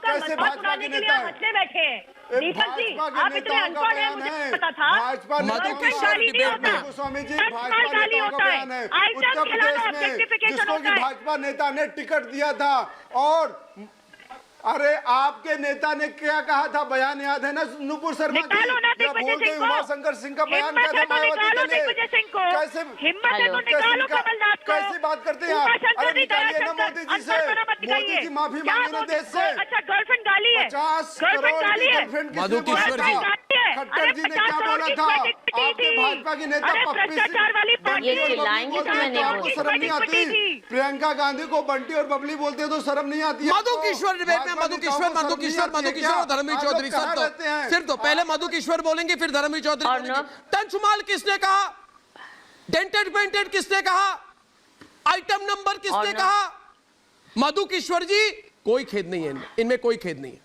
कैसे भाजपा के नेता बैठे दीपक जी, आप इतने अनपढ़ हैं, मुझे पता था। भाजपा गोस्वामी जी, भाजपा नेताओं का बयान है। उत्तर प्रदेश में जिसको कि भाजपा नेता ने टिकट दिया था, और अरे आपके नेता ने क्या कहा था? बयान याद है ना नुपुर शर्मा जी? क्या बोल गई उमाशंकर सिंह का बयान क्या था मायावती के लिए? कैसे बात करते हैं आप? अरे निकालिए ना मोदी जी से, मोदी जी माफी मांगे ना देश से। अच्छा गर्लफ्रेंड गाली है, 50 करोड़ की गर्लफ्रेंड मधु किश्वर जी, खट्टर जी ने क्या बोला था? आपके भाजपा की नेता पप्पी आपको शर्म नहीं आती? प्रियंका गांधी को बंटी और बबली बोलते हैं तो शर्म नहीं आती? मधु किश्वर डिबेट में मधु किश्वर और धर्मवीर चौधरी सिर्फ तो पहले मधु किश्वर बोलेंगे फिर धर्मवीर चौधरी। टंचमाल किसने कहा? डेंटेड पेंटेड किसने कहा? आइटम नंबर किसने कहा? मधु किश्वर जी, कोई खेद नहीं है इनमें, कोई खेद नहीं है,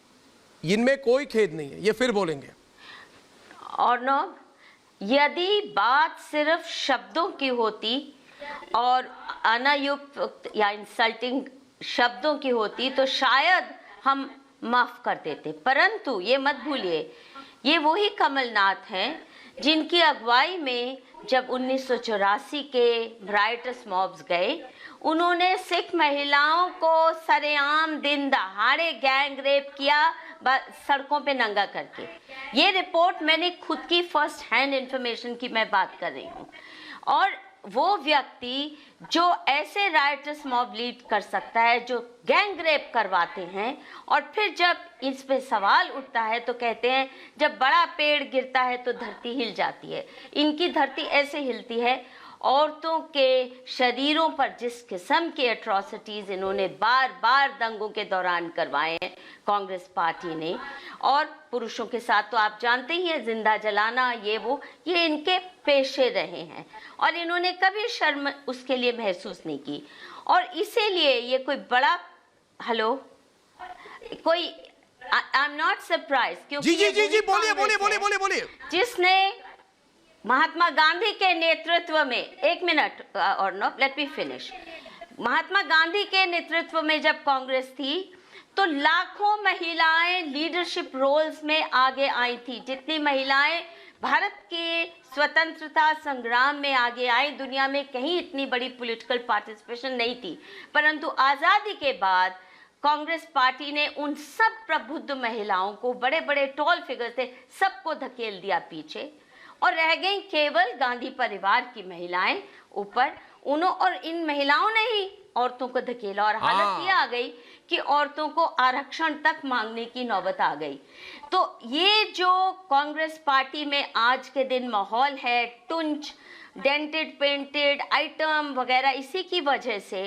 इनमें कोई खेद नहीं है, ये फिर बोलेंगे। और नो, यदि बात सिर्फ शब्दों की होती और अनायुक्त या इंसल्टिंग शब्दों की होती तो शायद हम माफ कर देते, परंतु ये मत भूलिए ये वही कमलनाथ हैं जिनकी अगुवाई में जब 1984 के राइटर्स मॉब्स गए, उन्होंने सिख महिलाओं को सरेआम दिन दहाड़े गैंग रेप किया सड़कों पे नंगा करके। ये रिपोर्ट मैंने खुद की फर्स्ट हैंड इंफॉर्मेशन की मैं बात कर रही हूँ। और वो व्यक्ति जो ऐसे राइटर्स मॉब लीड कर सकता है, जो गैंग रेप करवाते हैं, और फिर जब इस पे सवाल उठता है तो कहते हैं जब बड़ा पेड़ गिरता है तो धरती हिल जाती है। इनकी धरती ऐसे हिलती है। औरतों के शरीरों पर जिस किस्म के एट्रॉसिटीज़ इन्होंने बार बार दंगों के दौरान करवाए हैं कांग्रेस पार्टी ने, और पुरुषों के साथ तो आप जानते ही हैं, जिंदा जलाना ये इनके पेशे रहे हैं और इन्होंने कभी शर्म उसके लिए महसूस नहीं की। और इसीलिए ये कोई बड़ा कोई आई एम नॉट सरप्राइज, क्योंकि जी बोलिए। जिसने महात्मा गांधी के नेतृत्व में, एक मिनट और no let me finish, Mahatma Gandhi के नेतृत्व में जब कांग्रेस थी तो लाखों महिलाएं लीडरशिप रोल्स में आगे आई थी। जितनी महिलाएं भारत के स्वतंत्रता संग्राम में आगे आई, दुनिया में कहीं इतनी बड़ी पॉलिटिकल पार्टिसिपेशन नहीं थी। परंतु आज़ादी के बाद कांग्रेस पार्टी ने उन सब प्रबुद्ध महिलाओं को, बड़े बड़े टॉल फिगर्स थे, सबको धकेल दिया पीछे और रह गई केवल गांधी परिवार की महिलाएं ऊपर। और इन महिलाओं ने ही औरतों को धकेला और हालत ये आ गई कि औरतों को आरक्षण तक मांगने की नौबत आ गई। तो ये जो कांग्रेस पार्टी में आज के दिन माहौल है, टुंच, डेंटेड पेंटेड आइटम वगैरह, इसी की वजह से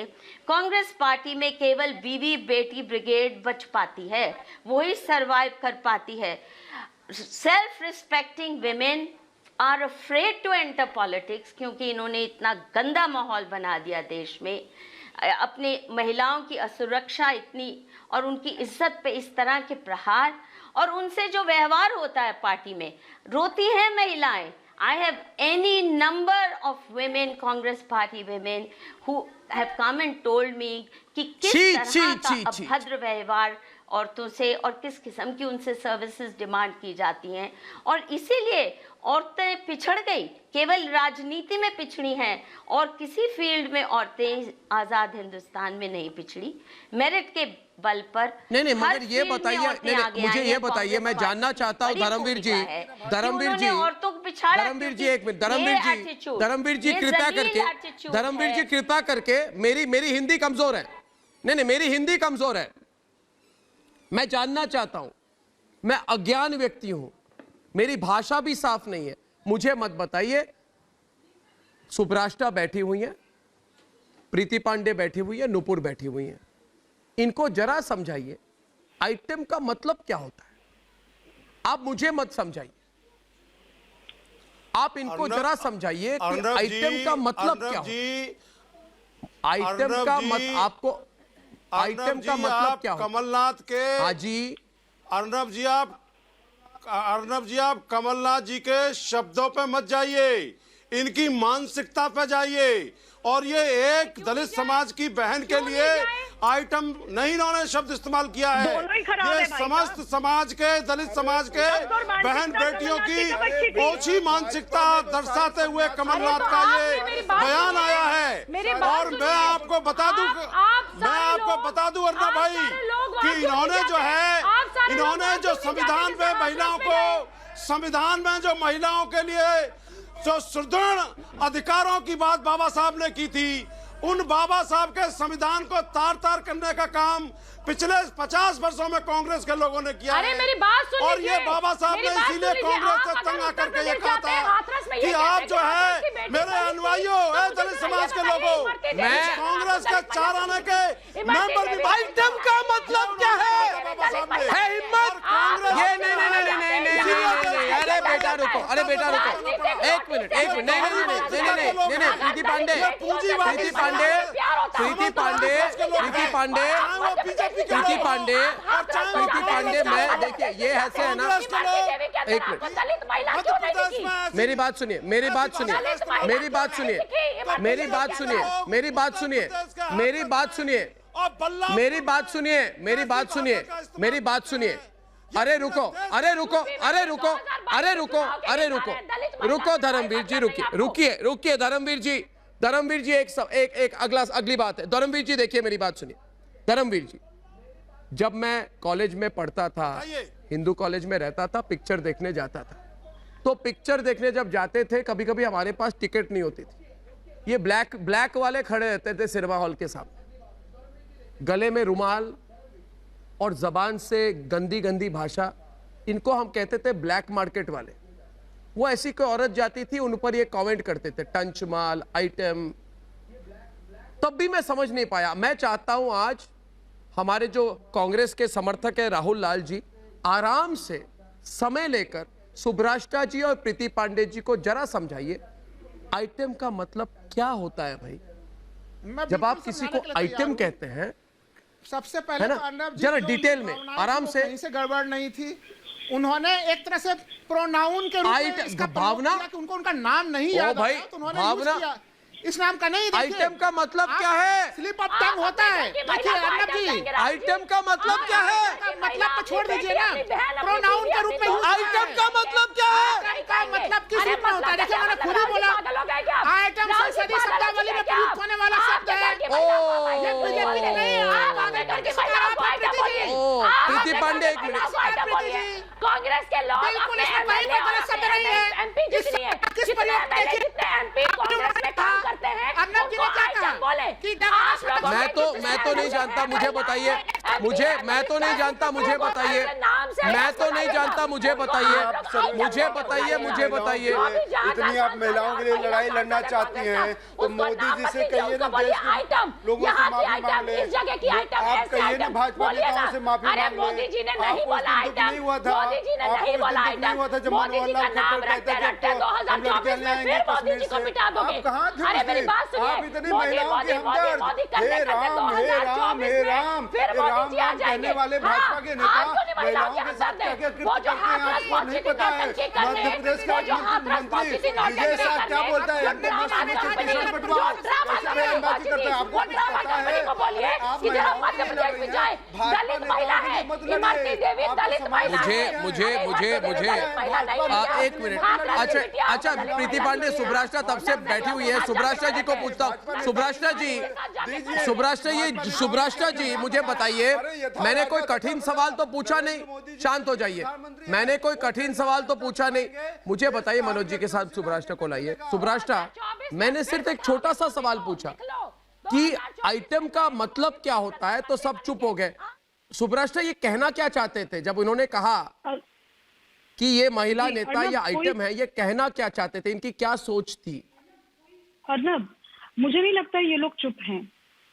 कांग्रेस पार्टी में केवल बीवी बेटी ब्रिगेड बच पाती है, वही सरवाइव कर पाती है। Self respecting women are afraid to enter politics, क्योंकि इन्होंने इतना गंदा माहौल बना दिया देश में, अपने महिलाओं की असुरक्षा इतनी और उनकी इज्जत पे इस तरह के प्रहार और उनसे जो व्यवहार होता है पार्टी में, रोती हैं महिलाएं। I have any number of women, Congress party women, who have come and told me कि किस तरह का अभद्र व्यवहार औरतों से और किस किस्म की उनसे सर्विसेज डिमांड की जाती हैं। और इसीलिए औरतें पिछड़ गई, केवल राजनीति में पिछड़ी हैं और किसी फील्ड में औरतें आज़ाद हिंदुस्तान में नहीं पिछड़ी, मेरिट के बल पर। नहीं, मगर ये बताइए, मुझे ये बताइए, मैं जानना चाहता हूँ धर्मवीर जी, औरतों को पिछाड़ा। धर्मवीर जी एक मिनट, धर्मवीर जी कृपया करके, मेरी हिंदी कमजोर है। नहीं, मेरी हिंदी कमजोर है, मैं जानना चाहता हूं, मैं अज्ञान व्यक्ति हूं, मेरी भाषा भी साफ नहीं है, मुझे मत बताइए। सुब्राष्टा बैठी हुई है, प्रीति पांडे बैठी हुई है, नुपुर बैठी हुई है, इनको जरा समझाइए आइटम का मतलब क्या होता है। आप मुझे मत समझाइए, आप इनको जरा समझाइए कि आइटम का मतलब क्या होता है। आइटम का आपको आइटम का मतलब क्या होता है? कमलनाथ के, हाँ जी, अर्नब जी आप कमलनाथ जी के शब्दों पे मत जाइए, इनकी मानसिकता पे जाइए। और ये एक दलित समाज की बहन के लिए आइटम नहीं, इन्होंने शब्द इस्तेमाल किया है, ये समस्त समाज के, दलित समाज के बहन बेटियों की ओछी मानसिकता दर्शाते हुए कमलनाथ का ये बयान आया है। और मैं आपको बता दूं अर्नब भाई कि इन्होंने जो संविधान में महिलाओं को, संविधान में जो महिलाओं के लिए जो सुदृढ़ अधिकारों की बात बाबा साहब ने की थी, उन बाबा साहब के संविधान को तार-तार करने का काम पिछले 50 वर्षों में कांग्रेस के लोगों ने किया है। मेरी बात सुन और ये बाबा साहब ने इसीलिए कांग्रेस से तंग आकर के ये कहा था कि आप जो है मेरे अनुयायियों, दलित समाज के लोगों, मैं कांग्रेस के 4 आने के मेंबर भी। आइटम का मतलब क्या है हिम्मत? ये नहीं, अरे बेटा रुको, एक मिनट, नहीं, प्रीति पांडे, मैं देखिए ये ऐसे है ना, एक मिनट, मेरी बात सुनिए। अरे रुको धर्मवीर जी, रुकिए धर्मवीर जी एक अगली बात है। धर्मवीर जी देखिए, मेरी बात सुनिए। धर्मवीर जी, जब मैं कॉलेज में पढ़ता था, हिंदू कॉलेज में रहता था, पिक्चर देखने जाता था, तो पिक्चर देखने जब जाते थे, कभी कभी हमारे पास टिकट नहीं होती थी, ये ब्लैक वाले खड़े रहते थे सिनेमा हॉल के सामने, गले में रुमाल और जबान से गंदी भाषा, इनको हम कहते थे ब्लैक मार्केट वाले। वो ऐसी कोई औरत जाती थी, उन पर ये कमेंट करते थे, टंच माल, आइटम। तब भी मैं समझ नहीं पाया। मैं चाहता हूं आज हमारे जो कांग्रेस के समर्थक है राहुल लाल जी, आराम से समय लेकर सुब्राष्टा जी और प्रीति पांडे जी को जरा समझाइए आइटम का मतलब क्या होता है। भाई जब आप किसी को आइटम कहते हैं, सबसे पहले तो अर्नब जी जरा डिटेल में आराम से, कहीं से गड़बड़ नहीं थी। उन्होंने एक तरह से प्रोनाउन के रूप में इसका भावना कि उनको उनका नाम नहीं याद भाई, तो उन्होंने भावना इस नाम का नहीं। आइटम का मतलब क्या है? स्लिप ऑफ टंग होता है। देखिए अर्नब जी, आइटम का मतलब क्या है? मतलब तो छोड़ दीजिए ना, प्रोनाउन के रूप में आइटम का मतलब क्या है? का मतलब किस रूप में होता है? देखिए मैंने खुद ही बोला, आइटम संसदीय शब्दावली में प्रयुक्त होने वाला शब्द है। प्रीति पांडे, एक मिनट। कांग्रेस के लोग अपने एमएलए और एमपी जितनी है, जितने एमएलए जितने एमपी कांग्रेस में काम करते हैं, उनको आइटम बोले। मैं तो नहीं जानता, मुझे बताइए। मैं तो नहीं जानता, मुझे बताइए। मैं तो नहीं जानता, मुझे बताइए। मुझे बताइए। इतनी आप महिलाओं के लिए लड़ाई लड़ना चाहती हैं तो मोदी जी से कहिए ना, देश के लोगों से माफी मांग ले। इस जगह की आइटम, आप कहिए ना भाजपा नेताओं से माफी मांग ले। मोदी जी ने नहीं बोला आइटम, मोदी जी ने नहीं बोला आइटम, मोदी जी का नाम रखते रखते 2024 में फिर मोदी जी को मिटा दोगे। अरे मेरी बात सुनिए, मोदी मोदी मोदी मोदी करते करते 2024 में फिर मोदी जी आ जाएंगे। वाले भाजपा के नेता महिलाओं के साथ वो जो हाथरस पहुंची थी नौटंकी करने, वो जो हाथरस पहुंची थी नौटंकी करने, वो ड्रामा कंपनी करता है। आपको को बोलिए इधर हम मध्य प्रदेश में जाए, दलित महिला है इमरती देवी, दलित महिला है। मुझे एक मिनट। अच्छा प्रीति पांडे सुब्राष्टा तब से बैठी हुई है, सुब्राष्टा जी को पूछता हूँ। सुब्राष्टा जी मुझे बताइए, मैंने कोई कठिन सवाल तो पूछा नहीं, शांत हो जाइए। मैंने कोई कठिन सवाल तो पूछा नहीं, मुझे बताइए। मनोज जी के साथ सुब्राष्टा को लाइए। सुब्राष्टा, मैंने सिर्फ एक छोटा सा सवाल पूछा कि आइटम का मतलब क्या होता है, तो सब चुप हो गए। सुब्राष्टा ये कहना क्या चाहते थे जब उन्होंने कहा कि ये महिला नेता या आइटम है, ये कहना क्या चाहते थे? इनकी क्या सोच थी? अर्नब, मुझे नहीं लगता ये लोग चुप हैं।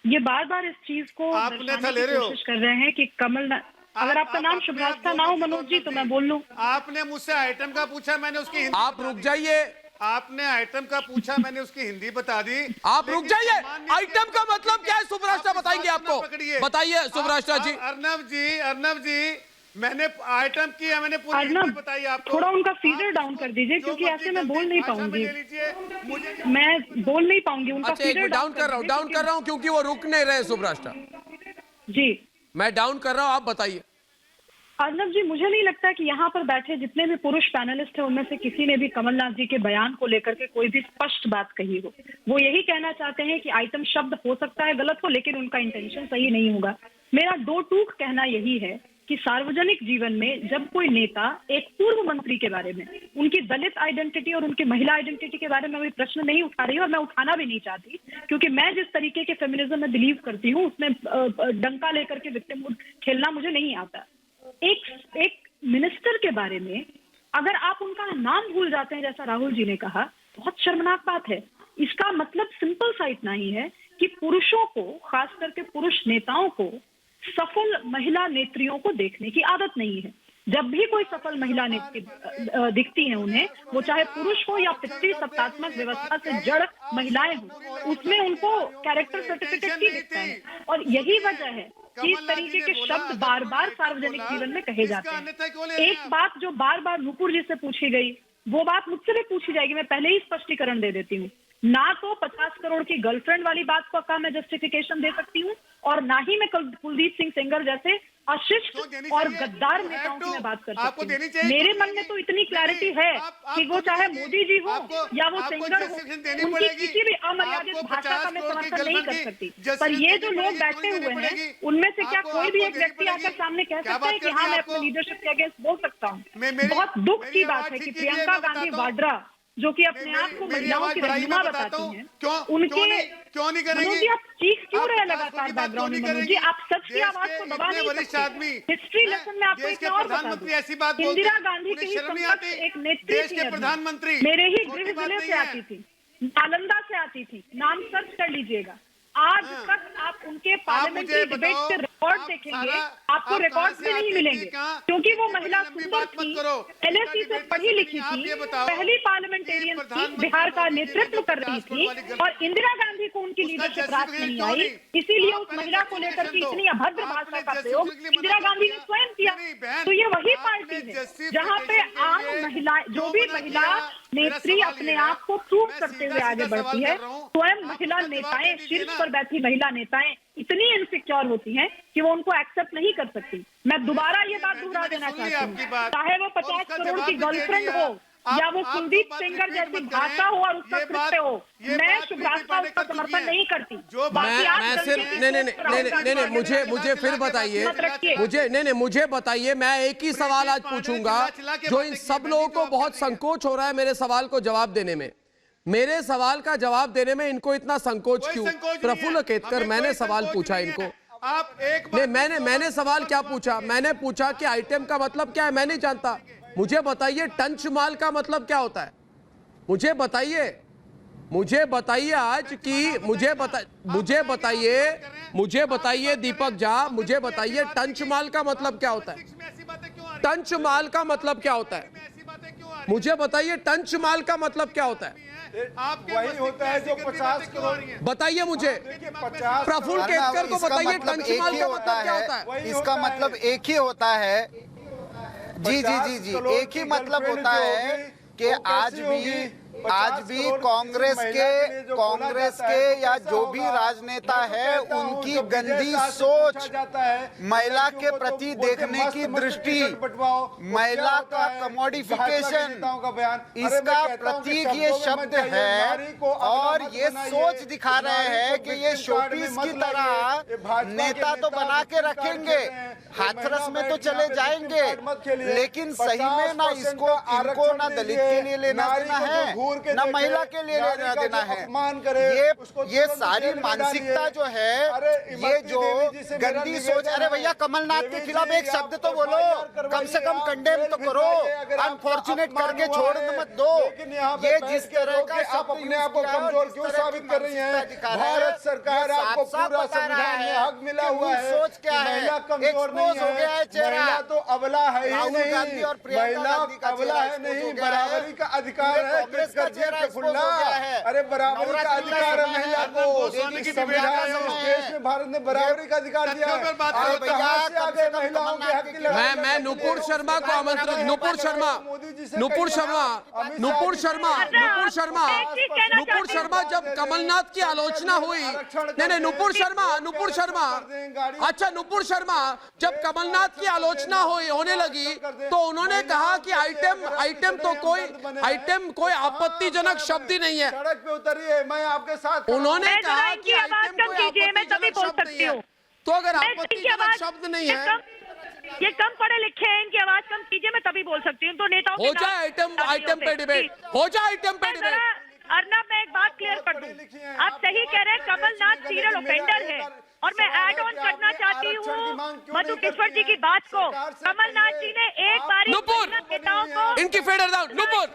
ये बार बार इस चीज को दर्शाने की कोशिश कर रहे हैं कि कमल अगर आपका नाम सुब्राष्टा ना हो मनोज जी तो मैं बोल लूं। आपने मुझसे आइटम का पूछा, मैंने उसकी हिंदी आप रुक जाइए। आपने आइटम का पूछा, मैंने उसकी हिंदी बता दी। आप रुक जाइए। आइटम का मतलब क्या है सुब्राष्टा बताएंगे आपको? बताइए सुब्राष्टा जी। अर्नब जी मैंने आइटम की मैंने पूरी हिंदी बताई आपको। थोड़ा उनका फीडर डाउन कर दीजिए क्योंकि ऐसे मैं बोल नहीं पाऊंगी। मैं बोल नहीं पाऊंगी, उनका फीडर डाउन कर रहा हूँ क्योंकि वो रुक नहीं रहे। सुब्राष्टा जी, मैं डाउन कर रहा हूँ, आप बताइए। अर्नब जी, मुझे नहीं लगता कि यहाँ पर बैठे जितने भी पुरुष पैनलिस्ट हैं उनमें से किसी ने भी कमलनाथ जी के बयान को लेकर के कोई भी स्पष्ट बात कही हो। वो यही कहना चाहते हैं कि आइटम शब्द हो सकता है गलत हो, लेकिन उनका इंटेंशन सही नहीं होगा। मेरा दो टूक कहना यही है कि सार्वजनिक जीवन में जब कोई नेता एक पूर्व मंत्री के बारे में, उनकी दलित आइडेंटिटी और उनकी महिला आइडेंटिटी के बारे में कोई प्रश्न नहीं उठा रही और मैं उठाना भी नहीं चाहती, क्योंकि मैं जिस तरीके के फेमिनिज्म में बिलीव करती हूँ उसमें डंका लेकर के विक्टिमहुड खेलना मुझे नहीं आता। एक मिनिस्टर के बारे में अगर आप उनका नाम भूल जाते हैं जैसा राहुल जी ने कहा, बहुत शर्मनाक बात है। इसका मतलब सिंपल सा इतना ही है कि पुरुषों को, खास करके पुरुष नेताओं को सफल महिला नेत्रियों को देखने की आदत नहीं है। जब भी कोई सफल महिला नेत्री दिखती है उन्हें, वो चाहे पुरुष हो या पितृ सत्तात्मक व्यवस्था से जड़ महिलाएं हो, उसमें उनको कैरेक्टर सर्टिफिकेट ही दिखता है। और यही वजह है कि इस तरीके के शब्द बार बार सार्वजनिक जीवन में कहे जाते हैं। एक बात जो बार बार नुपुर जी से पूछी गई, वो बात मुझसे भी पूछी जाएगी, मैं पहले ही स्पष्टीकरण दे देती हूँ। ना तो 50 करोड़ की गर्लफ्रेंड वाली बात का मैं जस्टिफिकेशन दे सकती हूँ और ना ही मैं कुलदीप सिंह सेंगर जैसे अशिष्ट और गद्दार नेताओं की मैं बात कर सकती हूँ। मेरे मन में तो इतनी क्लैरिटी है कि वो चाहे मोदी जी हो या वो सेंगर हो, उनकी किसी भी अमर्यादित भाषा का मैं समर्थन नहीं कर सकती। पर ये जो लोग बैठे हुए हैं उनमें से क्या कोई भी एक व्यक्ति आकर सामने कह सकता है कि हाँ मैं अपने लीडरशिप के अगेंस्ट बोल सकता हूँ? बहुत दुख की बात है कि प्रियंका गांधी वाड्रा, जो कि अपने आप को महिलाओं की रहनुमा बताती हैं, उनके क्यों नहीं करेंगे? मनोज जी आप चीख क्यों रहे लगातार बैकग्राउंड में? मनोज जी आप सच की आवाज को दबा नहीं सकते। हिस्ट्री लेसन में आपको एक और बता दूं, इंदिरा गांधी की ही समकक्ष एक नेत्री थी, प्रधानमंत्री मेरे ही गृह जिले से आती थी, नालंदा से आती थी, नाम सर्च कर लीजिएगा। आज तक आप उनके पार्लियामेंट्री डिबेट के रिकॉर्ड रिकॉर्ड देखेंगे आपको रिकॉर्ड भी नहीं मिलेंगे, क्योंकि वो महिला सुंदर थी, LSE से पढ़ी लिखी थी, पहली पार्लियामेंटेरियन थी, बिहार का नेतृत्व कर रही थी, और इंदिरा गांधी को उनकी लीडरशिप रास नहीं आई, इसीलिए उस महिला को लेकर के इतनी अभद्र भाषा का प्रयोग इंदिरा गांधी ने स्वयं किया। तो ये वही पार्टी है जहाँ पे आम महिला, जो भी महिला नेत्री अपने आप को प्रूव करते हुए आगे बढ़ती है, स्वयं महिला नेताएं, शीर्ष पर बैठी महिला नेताएं इतनी इनसिक्योर होती हैं कि वो उनको एक्सेप्ट नहीं कर सकती। मैं दोबारा ये बात दोहरा देना चाहती हूँ, चाहे वो 50 करोड़ की गर्लफ्रेंड हो या वो कुलदीप सेंगर जैसी भाषा हो और उसका कृत्य हो, मैं शुभ्राज का उसका समर्थन नहीं करती। मैं सिर्फ नहीं, मुझे फिर बताइए, मुझे बताइए, मैं एक ही सवाल आज पूछूंगा जो इन सब लोगों को बहुत संकोच हो रहा है मेरे सवाल को जवाब देने में। मेरे सवाल का जवाब देने में इनको इतना संकोच क्यों? प्रफुल्ल केतकर, मैंने सवाल पूछा इनको, मैंने सवाल क्या पूछा? मैंने पूछा कि आइटम का मतलब क्या है, मैं नहीं जानता। मुझे बताइए टंच माल का मतलब क्या होता है, मुझे बताइए आज की, मुझे बताइए दीपक झा, मुझे बताइए टंच माल का मतलब क्या होता है? टंच माल का मतलब क्या होता है? मुझे बताइए टंच माल का मतलब क्या होता है? वही होता है जो 50 करोड़, बताइए मुझे, प्रफुल्ल केतकर को बताइए टंच माल का मतलब क्या होता है? इसका मतलब एक ही होता है जी, एक ही मतलब होता है कि आज भी कांग्रेस के या जो भी राजनेता है उनकी गंदी सोच, महिला के प्रति देखने की दृष्टि, महिला का कमोडिफिकेशन, इसका प्रतीक ये शब्द है, और ये सोच दिखा रहे हैं कि ये शोपीस की तरह नेता तो बना के रखेंगे, हाथरस में तो चले जाएंगे, लेकिन सही में ना इनको ना दलित के लिए लेना देना है, ना महिला के लिए लेना देना है। ये सारी मानसिकता जो है, ये जो गंदी सोच, अरे भैया कमलनाथ के खिलाफ एक शब्द तो बोलो, कम से कम कंडेम तो करो, अनफॉर्चुनेट करके छोड़ मत दो। ये जिस तरह का आप अपने आप को कमजोर क्यों साबित कर रही हैं? भारत सरकार आपको पूरा संविधान में हक मिला हुआ है, सोच क्या है, महिला कमजोर नहीं है, महिला तो अबला है ही नहीं, महिला अबला है नहीं, बराबरी का अधिकार है। अरे बराबरी का अधिकार है महिला को, संविधान में इस देश में भारत ने बराबरी का अधिकार दिया है। कहां से आ गए महिलाओं के हक की लड़ाई? मैं नुपुर शर्मा को आमंत्रित, नुपुर शर्मा जब कमलनाथ की आलोचना हुई, नहीं नुपुर शर्मा, अच्छा नुपुर शर्मा, जब कमलनाथ की आलोचना होने लगी तो उन्होंने कहा कि आइटम तो कोई आपत्तिजनक शब्द ही नहीं है। सड़क पे उतरिए, मैं आपके साथ। उन्होंने कहा कि आवाज कम कीजिए, मैं तभी बोल सकती हूँ। तो अगर आपत्तिजनक शब्द नहीं है, ये कम पढ़े लिखे हैं, इनकी आवाज कम कीजिए, मैं तभी बोल सकती हूँ। तो नेताओं हो जाए आइटम पे डिबेट, हो जाए आइटम पे डिबेट। अर्नब, मैं एक बात क्लियर कर दूं, आप सही कह रहे हैं, कमलनाथ सीरियल ऑफेंडर है, और मैं ऐड ऑन करना चाहती हूँ मधु किश्वर जी की बात को। कमलनाथ जी ने एक बारी नेताओं को, इनकी फेडर डाउन, नुपुर,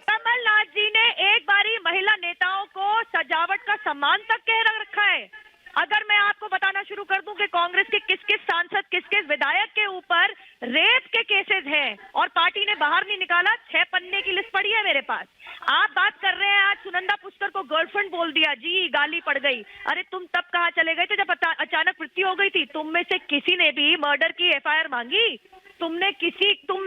कमलनाथ जी ने एक बारी महिला नेताओं को सजावट का सम्मान तक कह रखा है। अगर मैं आपको बताना शुरू कर दूं कि कांग्रेस के किस किस सांसद, किस किस विधायक के ऊपर रेप के केसेस हैं और पार्टी ने बाहर नहीं निकाला, 6 पन्ने की लिस्ट पड़ी है मेरे पास। आप बात कर रहे हैं आज सुनंदा पुष्कर को गर्लफ्रेंड बोल दिया, जी गाली पड़ गई। अरे तुम तब कहाँ चले गए थे जब अचानक मृत्यु हो गई थी? तुम में से किसी ने भी मर्डर की FIR मांगी? तुम में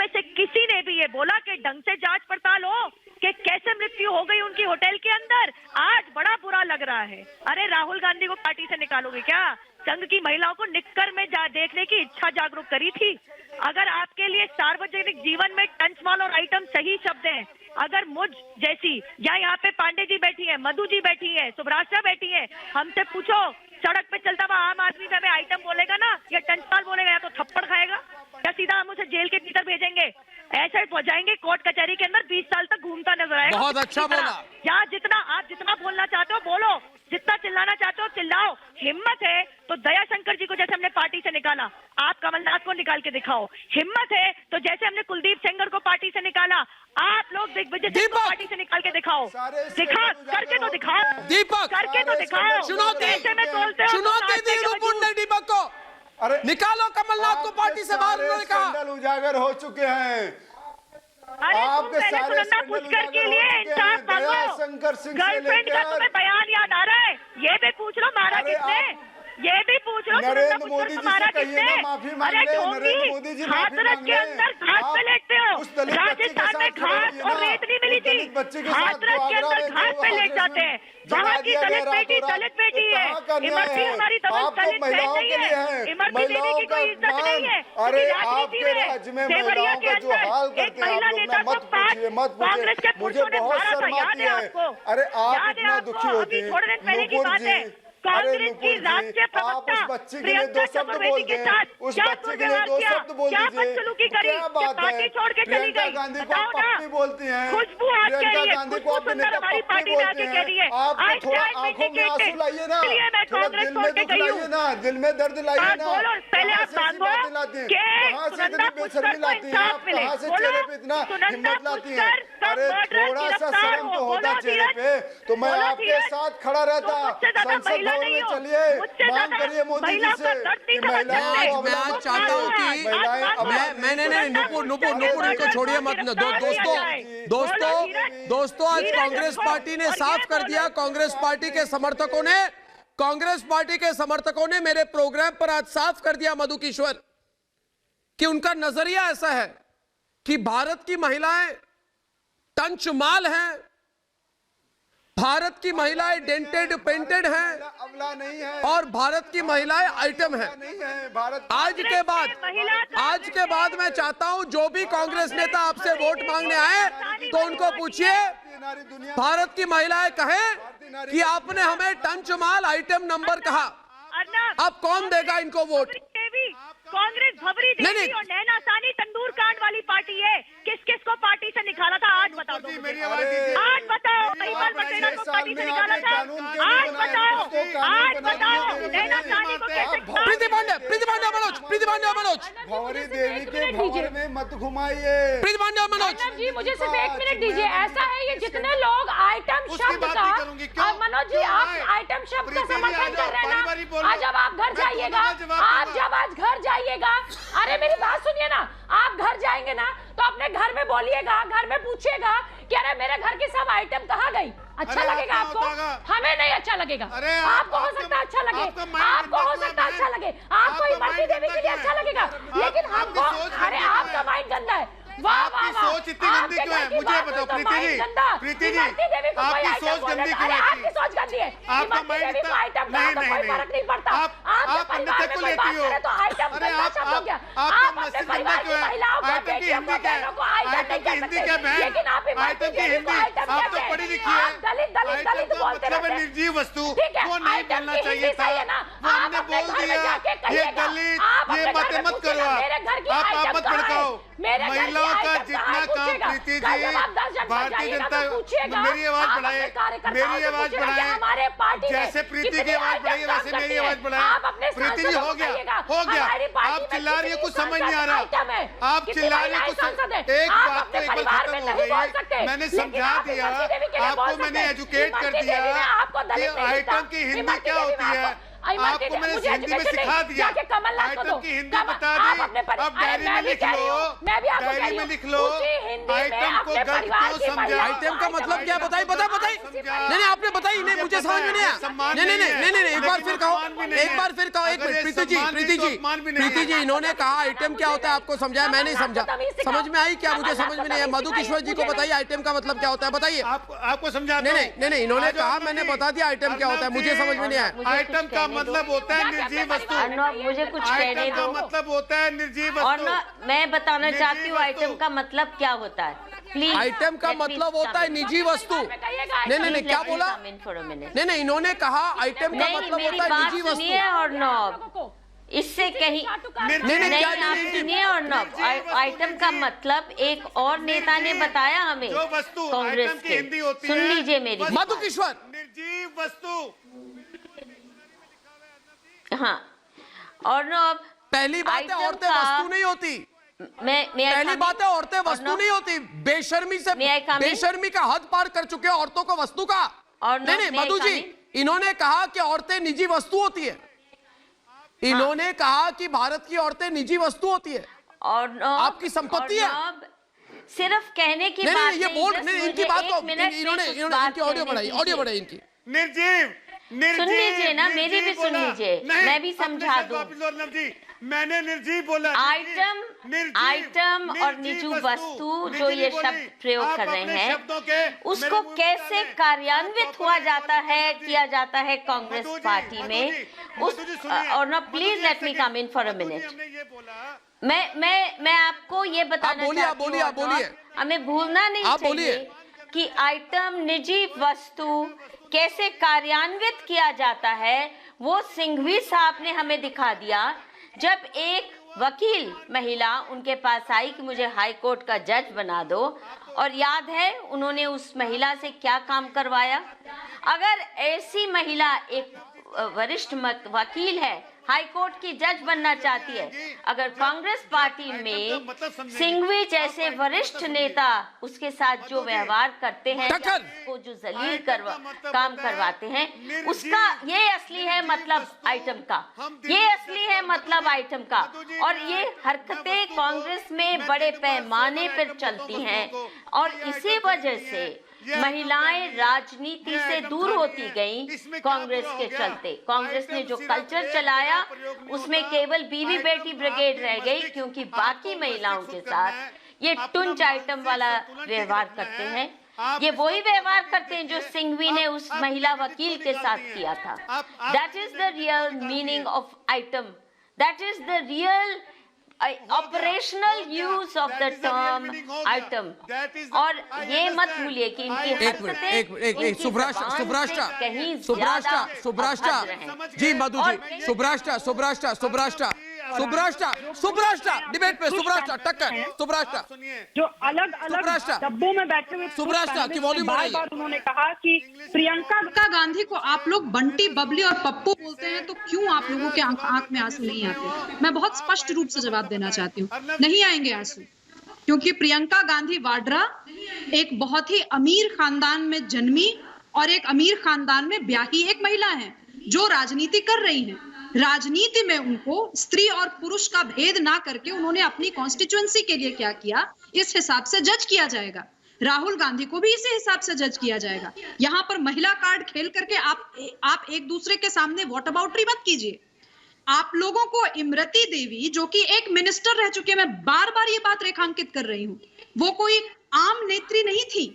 से किसी ने भी ये बोला कि ढंग से जांच पड़ताल हो कि कैसे मृत्यु हो गई उनकी होटल के अंदर? आज बड़ा बुरा लग रहा है। अरे राहुल गांधी को पार्टी से निकालोगे क्या? संघ की महिलाओं को निक्कर में देखने की इच्छा जागरूक करी थी। अगर आपके लिए सार्वजनिक जीवन में टंचमाल और आइटम सही शब्द हैं, अगर मुझ जैसी, या यहाँ पे पांडे जी बैठी है, मधु जी बैठी है, सुभ्राषा बैठी है, हमसे पूछो सड़क पे चलता हुआ आम आदमी जब आइटम बोलेगा ना या टंचमाल बोलेगा, या तो थप्पड़ खाएगा या सीधा हम उसे जेल के भीतर भेजेंगे, ऐसे ही पहुंचाएंगे कोर्ट कचहरी के अंदर, 20 साल तक घूमता नजर आएगा। बहुत अच्छा बोला। या आप जितना बोलना चाहते हो बोलो, जितना चिल्लाना चाहते हो चिल्लाओ। हिम्मत है तो दयाशंकर जी को जैसे हमने पार्टी से निकाला, आप कमलनाथ को निकाल के दिखाओ। हिम्मत है तो जैसे हमने कुलदीप सेंगर को पार्टी से निकाला, आप लोग दिग्विजय सिंह को पार्टी से निकाल के दिखाओ। करके तो दिखाओ, दीपक करके तो दिखाओ। चुनौती ऐसे में बोलते हो दीपक को। अरे निकालो कमलनाथ को पार्टी से बाहर, उन्होंने कहा। स्कैंडल उजागर हो चुके हैं। आपके सारे पुष्कर के लिए इंसाफ मांगो। शंकर सिंह गर्लफ्रेंड का तुम्हें बयान याद आ रहा है? ये भी पूछ लो मारा किसने, ये भी पूछ लो नरेंद्र मोदी जी से कहिए ना माफी मांग ले। नरेंद्र मोदी जी माफी मांग ले। के अंदर घाट पे लेटते हो। उस दलित बच्ची के राजस्थान में साथ घाट और रेत नहीं मिली थी, हाथरस के अंदर घाट पे लेट जाते हैं। वहाँ की दलित बेटी है, इमरती हमारी दलित बहन नहीं है, इमरती देवी की कोई इज्जत नहीं है। अरे आपके राज्य में महिलाओं का जो हाल करते हैं आप लोग, मत पूछिए मत पूछिए, मुझे बहुत शर्म आती है। अरे आप इतना दुखी होते हैं नुपुर जी, कांग्रेस की राष्ट्रीय आप उस बच्ची के लिए दो शब्द बोल दें, उस बच्ची के लिए दो शब्द बोल दीजिए। क्या बात है, प्रियंका गांधी को आप पप्पी बोलती हैं, प्रियंका गांधी को आप पप्पी बोलती हैं। आप थोड़ा आंखों में आंसू लाइए ना, थोड़ा दिल में दुख लाइए ना, दिल में दर्द लाइए ना। कहाँ से ऐसी बातें लाती हैं, कहाँ से इतनी बेशर्मी लाती हैं आप, कहाँ से चेहरे पे इतना हिम्मत लाती हैं? अरे थोड़ा सा शर्म तो होता चेहरे पे, तो मैं आपके साथ खड़ा रहता। संसद में चलिए, मांग करिए मोदी जी से कि महिलाओं मैं आज चाहता हूं कि नुपुर इनको छोड़िए मत। दोस्तों आज कांग्रेस पार्टी ने साफ कर दिया, कांग्रेस पार्टी के समर्थकों ने मेरे प्रोग्राम पर आज साफ कर दिया मधु किश्वर कि उनका नजरिया ऐसा है कि भारत की महिलाएं टंचमाल हैं, भारत की महिलाएं डेंटेड पेंटेड हैं, अबला नहीं है, और भारत की महिलाएं आइटम हैं। आज के बाद मैं चाहता हूं जो भी कांग्रेस नेता आपसे वोट मांगने आए तो उनको पूछिए, भारत की महिलाएं कहें कि आपने हमें टंचमाल आइटम नंबर कहा, अब कौन देगा इनको वोट? कांग्रेस भबरी देवी और नैना सानी तंदूर कांड वाली पार्टी है, किस किस को पार्टी से निकाला था आज बताओ। आज बताओ, महिपाल पटेल को पार्टी से निकाला था, आज बताओ नैना सानी को कैसे। प्रीति पांडे मनोज भंवरी देवी के भंवर में मत घुमाइए। प्रीति पांडे मनोज जी मुझे सिर्फ 1 मिनट दीजिए। ऐसा है ये जितने लोग आइटम शब्द का, और मनोज जी आप आइटम शब्द का समर्थन कर रहे हैं ना, आज जब आप घर जाइएगा, आप जब आज घर जाइएगा, अरे मेरी बात सुनिए ना, आप घर जाएंगे ना तो अपने घर में बोलिएगा, घर में पूछिएगा कि अरे मेरे घर की सब आइटम कहाँ गई। अच्छा लगेगा आपको? हमें नहीं अच्छा लगेगा। आपको हो सकता है अच्छा लगे, आपको हो सकता है अच्छा लगे, आपको इमरती देवी के लिए अच्छा लगेगा, लेकिन हमको, अरे आपका माइंड गंदा है। वाह वाह वाह, सोच इतनी गंदी क्यों है मुझे बताओ प्रीति जी, आपकी सोच गंदी क्यों है? आपकी सोच गंदी है, आपका माइंड कोई फर्क नहीं पड़ता। आप अन्यथा को लेती हो। तो आइटम गंदा शब्द हो गया। आप अपने परिवार की महिलाओं को, बेटियों को, बहनों को आइटम नहीं कह सकते, लेकिन आप इमरती देवी को आइटम कहते हैं। पढ़ी लिखी है, दलित बोलते रहते हैं। निर्जीव वस्तु वो नहीं बोलना चाहिए था, हमने बोल दिया ये दलित, ये बातें मत करो, आप मत भड़काओ। महिलाओं का जितना काम प्रीति जी, भारतीय जनता, मेरी आवाज बढ़ाए, जैसे प्रीति की आवाज बढ़ाई वैसे मेरी आवाज बढ़ाए। प्रीति जी हो गया, आप चिल्ला रही है, कुछ समझ नहीं आ रहा, आप चिल्ला रही है कुछ। एक बात तो एक बार खत्म हो गई, मैंने समझा दिया आपको, मैंने एजुकेट कर दिया कि आइटम की हिंदी क्या होती है, आपको मैंने हिंदी में सिखा दिया, आइटम की हिंदी बता दी। अब डायरी में लिख लो, डायरी में लिख लो आइटम को गलत क्यों समझा। आइटम का मतलब क्या बताइए, बताइए। नहीं आपने बताई नहीं, मुझे समझ में नहीं आया। नहीं एक बार फिर कहो, एक मिनट प्रीति जी इन्होंने कहा आइटम क्या होता है, आपको समझाया, मैं नहीं समझा, समझ में आई क्या? मुझे समझ में नहीं आया। मधु किश्वर जी को बताइए आइटम का मतलब क्या होता है, बताइए। आपको समझा? नहीं इन्होंने कहा, मैंने बता दिया आइटम क्या होता है, मुझे समझ में नहीं आया। आइटम का मतलब होता है निर्जीव वस्तु। मुझे कुछ कहने दो। मतलब होता है निर्जीव वस्तु। और ना मैं बताना चाहती हूँ आइटम का मतलब क्या होता है, प्लीज। आइटम का मतलब होता है निजी वस्तु। नहीं क्या बोला? नहीं इन्होंने कहा आइटम का मतलब होता है निजी वस्तु। और नॉब इससे कहीं नहीं, आप सुनिए और नॉब, आइटम का मतलब एक और नेता ने बताया हमें, जो वस्तु कांग्रेस के, सुन लीजिए मेरी मधु किश्वर, निर्जीव वस्तु। हाँ, और नॉब पहली बात है औरतें वस्तु नहीं होती। पहली बात है औरतें वस्तु नहीं होती। बेशर्मी का हद पार कर चुके हैं औरतों को वस्तु का। नहीं मधु जी, इन्होंने कहा कि औरतें निजी वस्तु होती है, इन्होंने कहा कि भारत की औरतें निजी वस्तु होती है और आपकी संपत्ति है। सिर्फ कहने की नहीं, बात नहीं, ये बोल नहीं, इनकी बात को इन्होंने इनकी ऑडियो बढ़ाई इनकी। निर्जीव सुन लीजिए ना, मेरी भी सुन लीजिए, मैं भी समझा दूं। मैंने निर्जीव बोला। आइटम और निजी वस्तु जो ये शब्द प्रयोग कर रहे हैं, उसको कैसे कार्यान्वित किया जाता है कांग्रेस पार्टी में। और ना please let me come in for a minute. मैं आपको ये बताना चाहती हूँ, हमें भूलना नहीं चाहिए कि आइटम निजी वस्तु कैसे कार्यान्वित किया जाता है, वो सिंघवी साहब ने हमें दिखा दिया। जब एक वकील महिला उनके पास आई कि मुझे हाई कोर्ट का जज बना दो, और याद है उन्होंने उस महिला से क्या काम करवाया। अगर ऐसी महिला एक वरिष्ठ वकील है, हाई कोर्ट की जज बनना चाहती है, अगर कांग्रेस पार्टी में सिंघवी जैसे वरिष्ठ नेता उसके साथ जो व्यवहार करते हैं, को जो जलील काम करवाते हैं, उसका ये असली है मतलब आइटम का, ये असली है मतलब आइटम का। और ये हरकतें कांग्रेस में बड़े पैमाने पर चलती हैं, और इसी वजह से महिलाएं राजनीति से दूर होती गईं कांग्रेस के चलते। कांग्रेस ने जो कल्चर चलाया उसमें केवल बीवी बेटी ब्रिगेड रह गई, क्योंकि बाकी महिलाओं के साथ ये टुंच आइटम वाला व्यवहार करते हैं। ये वही व्यवहार करते हैं जो सिंघवी ने उस महिला वकील के साथ किया था। That is the real meaning of item, that is the real operational use of the term item. और ये मत भूलिए कि इनकी हरकतें सुब्राष्ट्र जी, मधु जी, सुब्राष्ट्र डिबेट पे सुब्राष्ट्र जो अलग अलग डब्बों में बैठे हुए सुब्राष्ट्र की वॉल्यूम बढ़ाइए। बार उन्होंने कहा कि प्रियंका गांधी को आप लोग बंटी, बबली और पप्पू बोलते हैं, तो क्यों आप लोगों के आंख में आंसू नहीं आते? मैं बहुत स्पष्ट रूप से जवाब देना चाहती हूँ, नहीं आएंगे आंसू, क्योंकि प्रियंका गांधी वाड्रा एक बहुत ही अमीर खानदान में जन्मी और एक अमीर खानदान में ब्याही एक महिला है जो राजनीति कर रही है। राजनीति में उनको स्त्री और पुरुष का भेद ना करके उन्होंने अपनी कॉन्स्टिट्यूएंसी के लिए क्या किया, इस हिसाब से जज किया जाएगा। राहुल गांधी को भी इसी हिसाब से जज किया जाएगा। यहाँ पर महिला कार्ड खेल करके आप एक दूसरे के सामने वॉट अबाउटरी मत कीजिए। आप लोगों को इमरती देवी, जो कि एक मिनिस्टर रह चुके, मैं बार बार ये बात रेखांकित कर रही हूँ, वो कोई आम नेत्री नहीं थी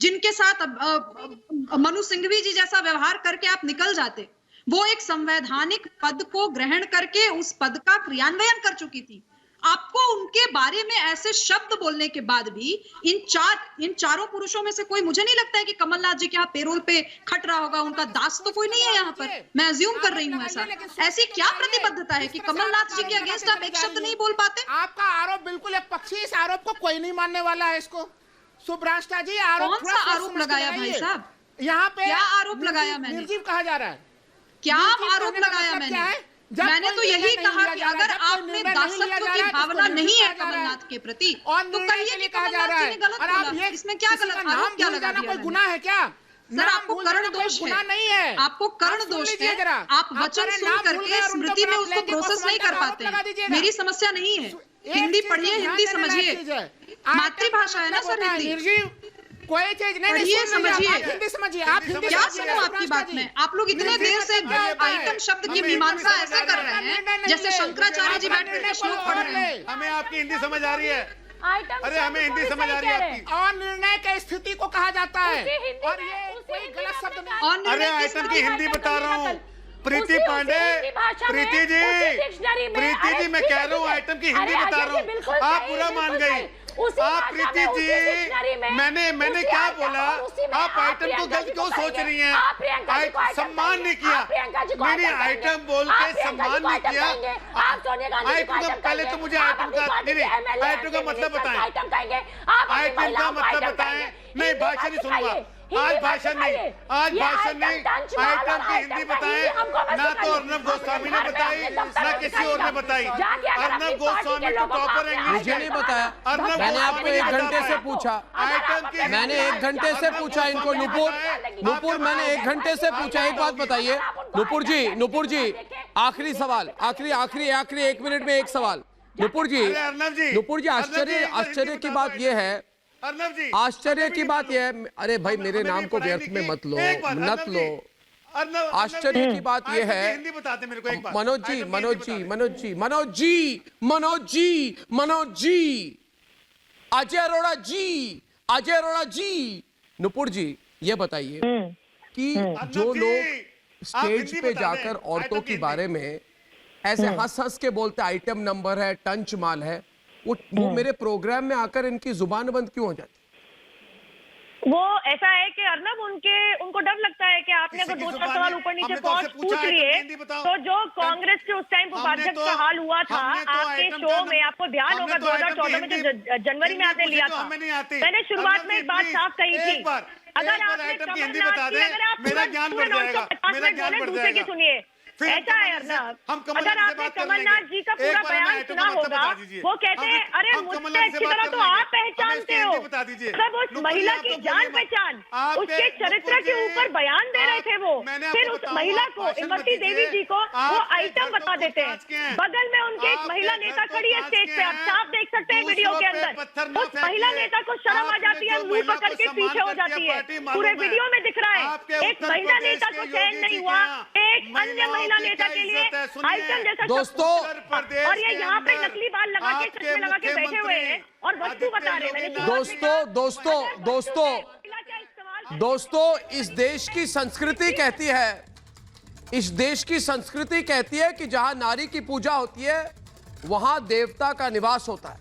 जिनके साथ मनु सिंघवी जी जैसा व्यवहार करके आप निकल जाते। वो एक संवैधानिक पद को ग्रहण करके उस पद का क्रियान्वयन कर चुकी थी। आपको उनके बारे में ऐसे शब्द बोलने के बाद भी इन चारों पुरुषों में से कोई, मुझे नहीं लगता है कि कमलनाथ जी के यहाँ पेरोल पे खट रहा होगा, उनका दास तो कोई नहीं है यहाँ पर, मैं अज्यूम कर रही हूँ ऐसा। ऐसी क्या प्रतिबद्धता है कि कमलनाथ जी के अगेंस्ट आप एक शब्द नहीं बोल पाते? आपका आरोप बिल्कुल एक पक्षी, इस आरोप को कोई नहीं मानने वाला है। इसको सुब्राष्ट्र जी कौन सा आरोप लगाया भाई साहब? यहाँ पे क्या आरोप लगाया मैंने? निर्जीव कहा जा रहा है। क्या आरोप लगाया मैंने तो यही कहा कि अगर आप में दासत्व की भावना नहीं है कमलनाथ के प्रति, तो कहिए कि कमलनाथ जी ने गलत बोला। इसमें क्या गलत आरोप क्या लगा दिया? कोई गुनाह है क्या? सर, आपको कर्ण दोष है, नहीं है, आपको कर्ण दोष है। आप वचन सुन करके स्मृति में उसको प्रोसेस नहीं कर पाते। मेरी समस्या नहीं है, हिंदी पढ़िए, हिंदी समझिए, मातृभाषा है ना सर हिंदी। कोई चीज नहीं, समझिए, हिंदी समझिए। आप हिंदी क्या सुनो आपकी बात में? आप लोग इतने देर से आइटम शब्द की मीमांसा ऐसे कर रहे हैं जैसे शंकराचार्य जी बैठ कर श्लोक पढ़ रहे हैं। हमें आपकी हिंदी समझ आ रही है। अरे हमें हिंदी समझ आ रही है आपकी। और निर्णय की स्थिति को कहा जाता है, और ये कोई गलत शब्द नहीं। अरे आइटम की हिंदी बता रहा हूँ, प्रीति पांडे, प्रीति जी मैं कह रहा हूँ आइटम की हिंदी बता रहा हूँ, आप पूरा मान गई। आप प्रीति जी, मैंने क्या बोला? आप आइटम को गलत क्यों सोच रही हैं? सम्मान नहीं किया, मैंने आइटम बोल के सम्मान नहीं किया। आइटम का पहले तो मुझे आइटम का मतलब बताएं, आइटम का मतलब बताएं। नहीं, भाषण नहीं सुनूंगा आज, भाषण नहीं, आइटम की हिंदी बताएं। ना तो अर्नब गोस्वामी ने बताई, ना किसी और ने बताई। अर्नब गोस्वामी तो टॉपर इंग्लिश, मुझे नहीं बताया। मैंने आपको 1 घंटे से पूछा, मैंने 1 घंटे से पूछा इनको, नुपुर मैंने 1 घंटे से पूछा। एक बात बताइए, नुपुर जी आखिरी सवाल, आखिरी 1 मिनट में एक सवाल। नुपुर जी आश्चर्य की बात यह है, आश्चर्य की बात यह है, अरे भाई मेरे नाम को व्यर्थ में मत लो। आश्चर्य की बात यह है, मनोज जी, अजय अरोड़ा जी, नुपुर जी ये बताइए कि जो लोग स्टेज पे जाकर औरतों के बारे में ऐसे हंस के बोलते आइटम नंबर है, टंच माल है, वो मेरे प्रोग्राम में आकर इनकी जुबान बंद क्यों हो जाती? वो ऐसा है कि अर्नब उनको डर लगता है कि आपने अगर 2-4 सवाल ऊपर नीचे पूछ लिए तो जो कांग्रेस के उस टाइम उपाध्यक्ष का हाल हुआ था आपके शो में, आपको ध्यान होगा 2014 में जो जनवरी में आपने लिया था, मैंने शुरुआत में एक बात साफ कही थी, अगर आपने कमलनाथ की, अगर आप पूरे 950 मिनट बोले दूसरे की सुनिए, ऐसा है अर्नब, अगर आपने कमलनाथ जी का पूरा बयान सुना होगा, वो कहते हैं अरे मुझसे अच्छी तरह तो आप पहचानते हो, सब उस महिला की जान पहचान, उसके चरित्र के ऊपर बयान दे रहे थे वो, फिर उस महिला को, इमरती देवी जी को वो आइटम बता देते हैं, बगल में उनके एक महिला नेता खड़ी है स्टेज पे, आप साफ देख सकते हैं वीडियो के अंदर, उस महिला नेता को शर्म आ जाती है, मुंह पकड़ के पीछे हो जाती है, पूरे वीडियो में दिख रहा है, एक महिला नेता को चैन नहीं हुआ, एक अन्य नेता के लिए आइटम जैसा दोस्तों, और ये यहाँ पे नकली बाल लगा के चश्मे लगा के बैठे हुए हैं और वस्तु बता रहे हैं। दोस्तों इस देश की संस्कृति कहती है, इस देश की संस्कृति कहती है कि जहां नारी की पूजा होती है वहां देवता का निवास होता है,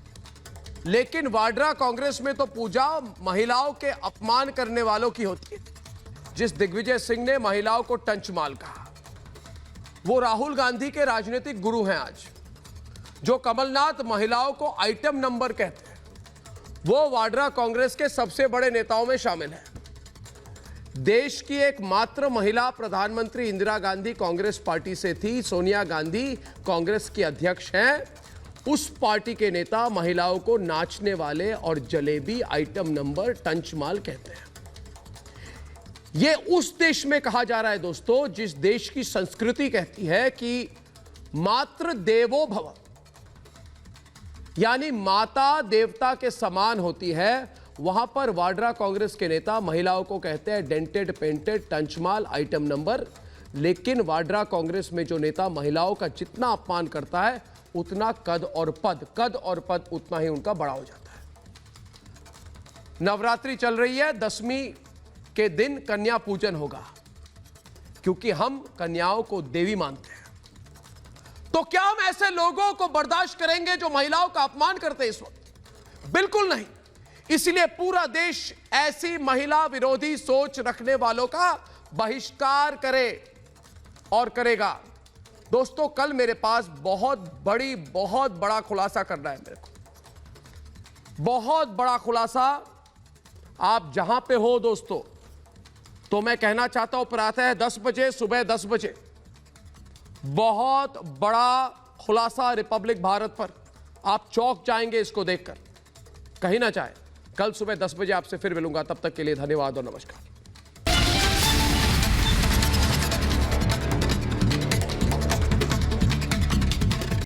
लेकिन वाड्रा कांग्रेस में तो पूजा महिलाओं के अपमान करने वालों की होती है। जिस दिग्विजय सिंह ने महिलाओं को टंचमाल कहा, वो राहुल गांधी के राजनीतिक गुरु हैं आज। जो कमलनाथ महिलाओं को आइटम नंबर कहते हैं, वो वाड्रा कांग्रेस के सबसे बड़े नेताओं में शामिल है। देश की एकमात्र महिला प्रधानमंत्री इंदिरा गांधी कांग्रेस पार्टी से थी, सोनिया गांधी कांग्रेस की अध्यक्ष हैं। उस पार्टी के नेता महिलाओं को नाचने वाले और जलेबी, आइटम नंबर, टंचमाल कहते हैं। यह उस देश में कहा जा रहा है दोस्तों, जिस देश की संस्कृति कहती है कि मातृ देवो भव, यानी माता देवता के समान होती है। वहां पर वाड्रा कांग्रेस के नेता महिलाओं को कहते हैं डेंटेड, पेंटेड, टंचमाल, आइटम नंबर। लेकिन वाड्रा कांग्रेस में जो नेता महिलाओं का जितना अपमान करता है, उतना कद और पद उतना ही उनका बड़ा हो जाता है। नवरात्रि चल रही है, 10वीं के दिन कन्या पूजन होगा, क्योंकि हम कन्याओं को देवी मानते हैं। तो क्या हम ऐसे लोगों को बर्दाश्त करेंगे जो महिलाओं का अपमान करते हैं इस वक्त? बिल्कुल नहीं। इसलिए पूरा देश ऐसी महिला विरोधी सोच रखने वालों का बहिष्कार करे और करेगा। दोस्तों, कल मेरे पास बहुत बड़ा खुलासा करना है मेरे को, बहुत बड़ा खुलासा। आप जहां पे हो दोस्तों, तो मैं कहना चाहता हूं, प्रातः 10 बजे, सुबह 10 बजे बहुत बड़ा खुलासा रिपब्लिक भारत पर। आप चौंक जाएंगे इसको देखकर, कहीं ना चाहे। कल सुबह 10 बजे आपसे फिर मिलूंगा, तब तक के लिए धन्यवाद और नमस्कार।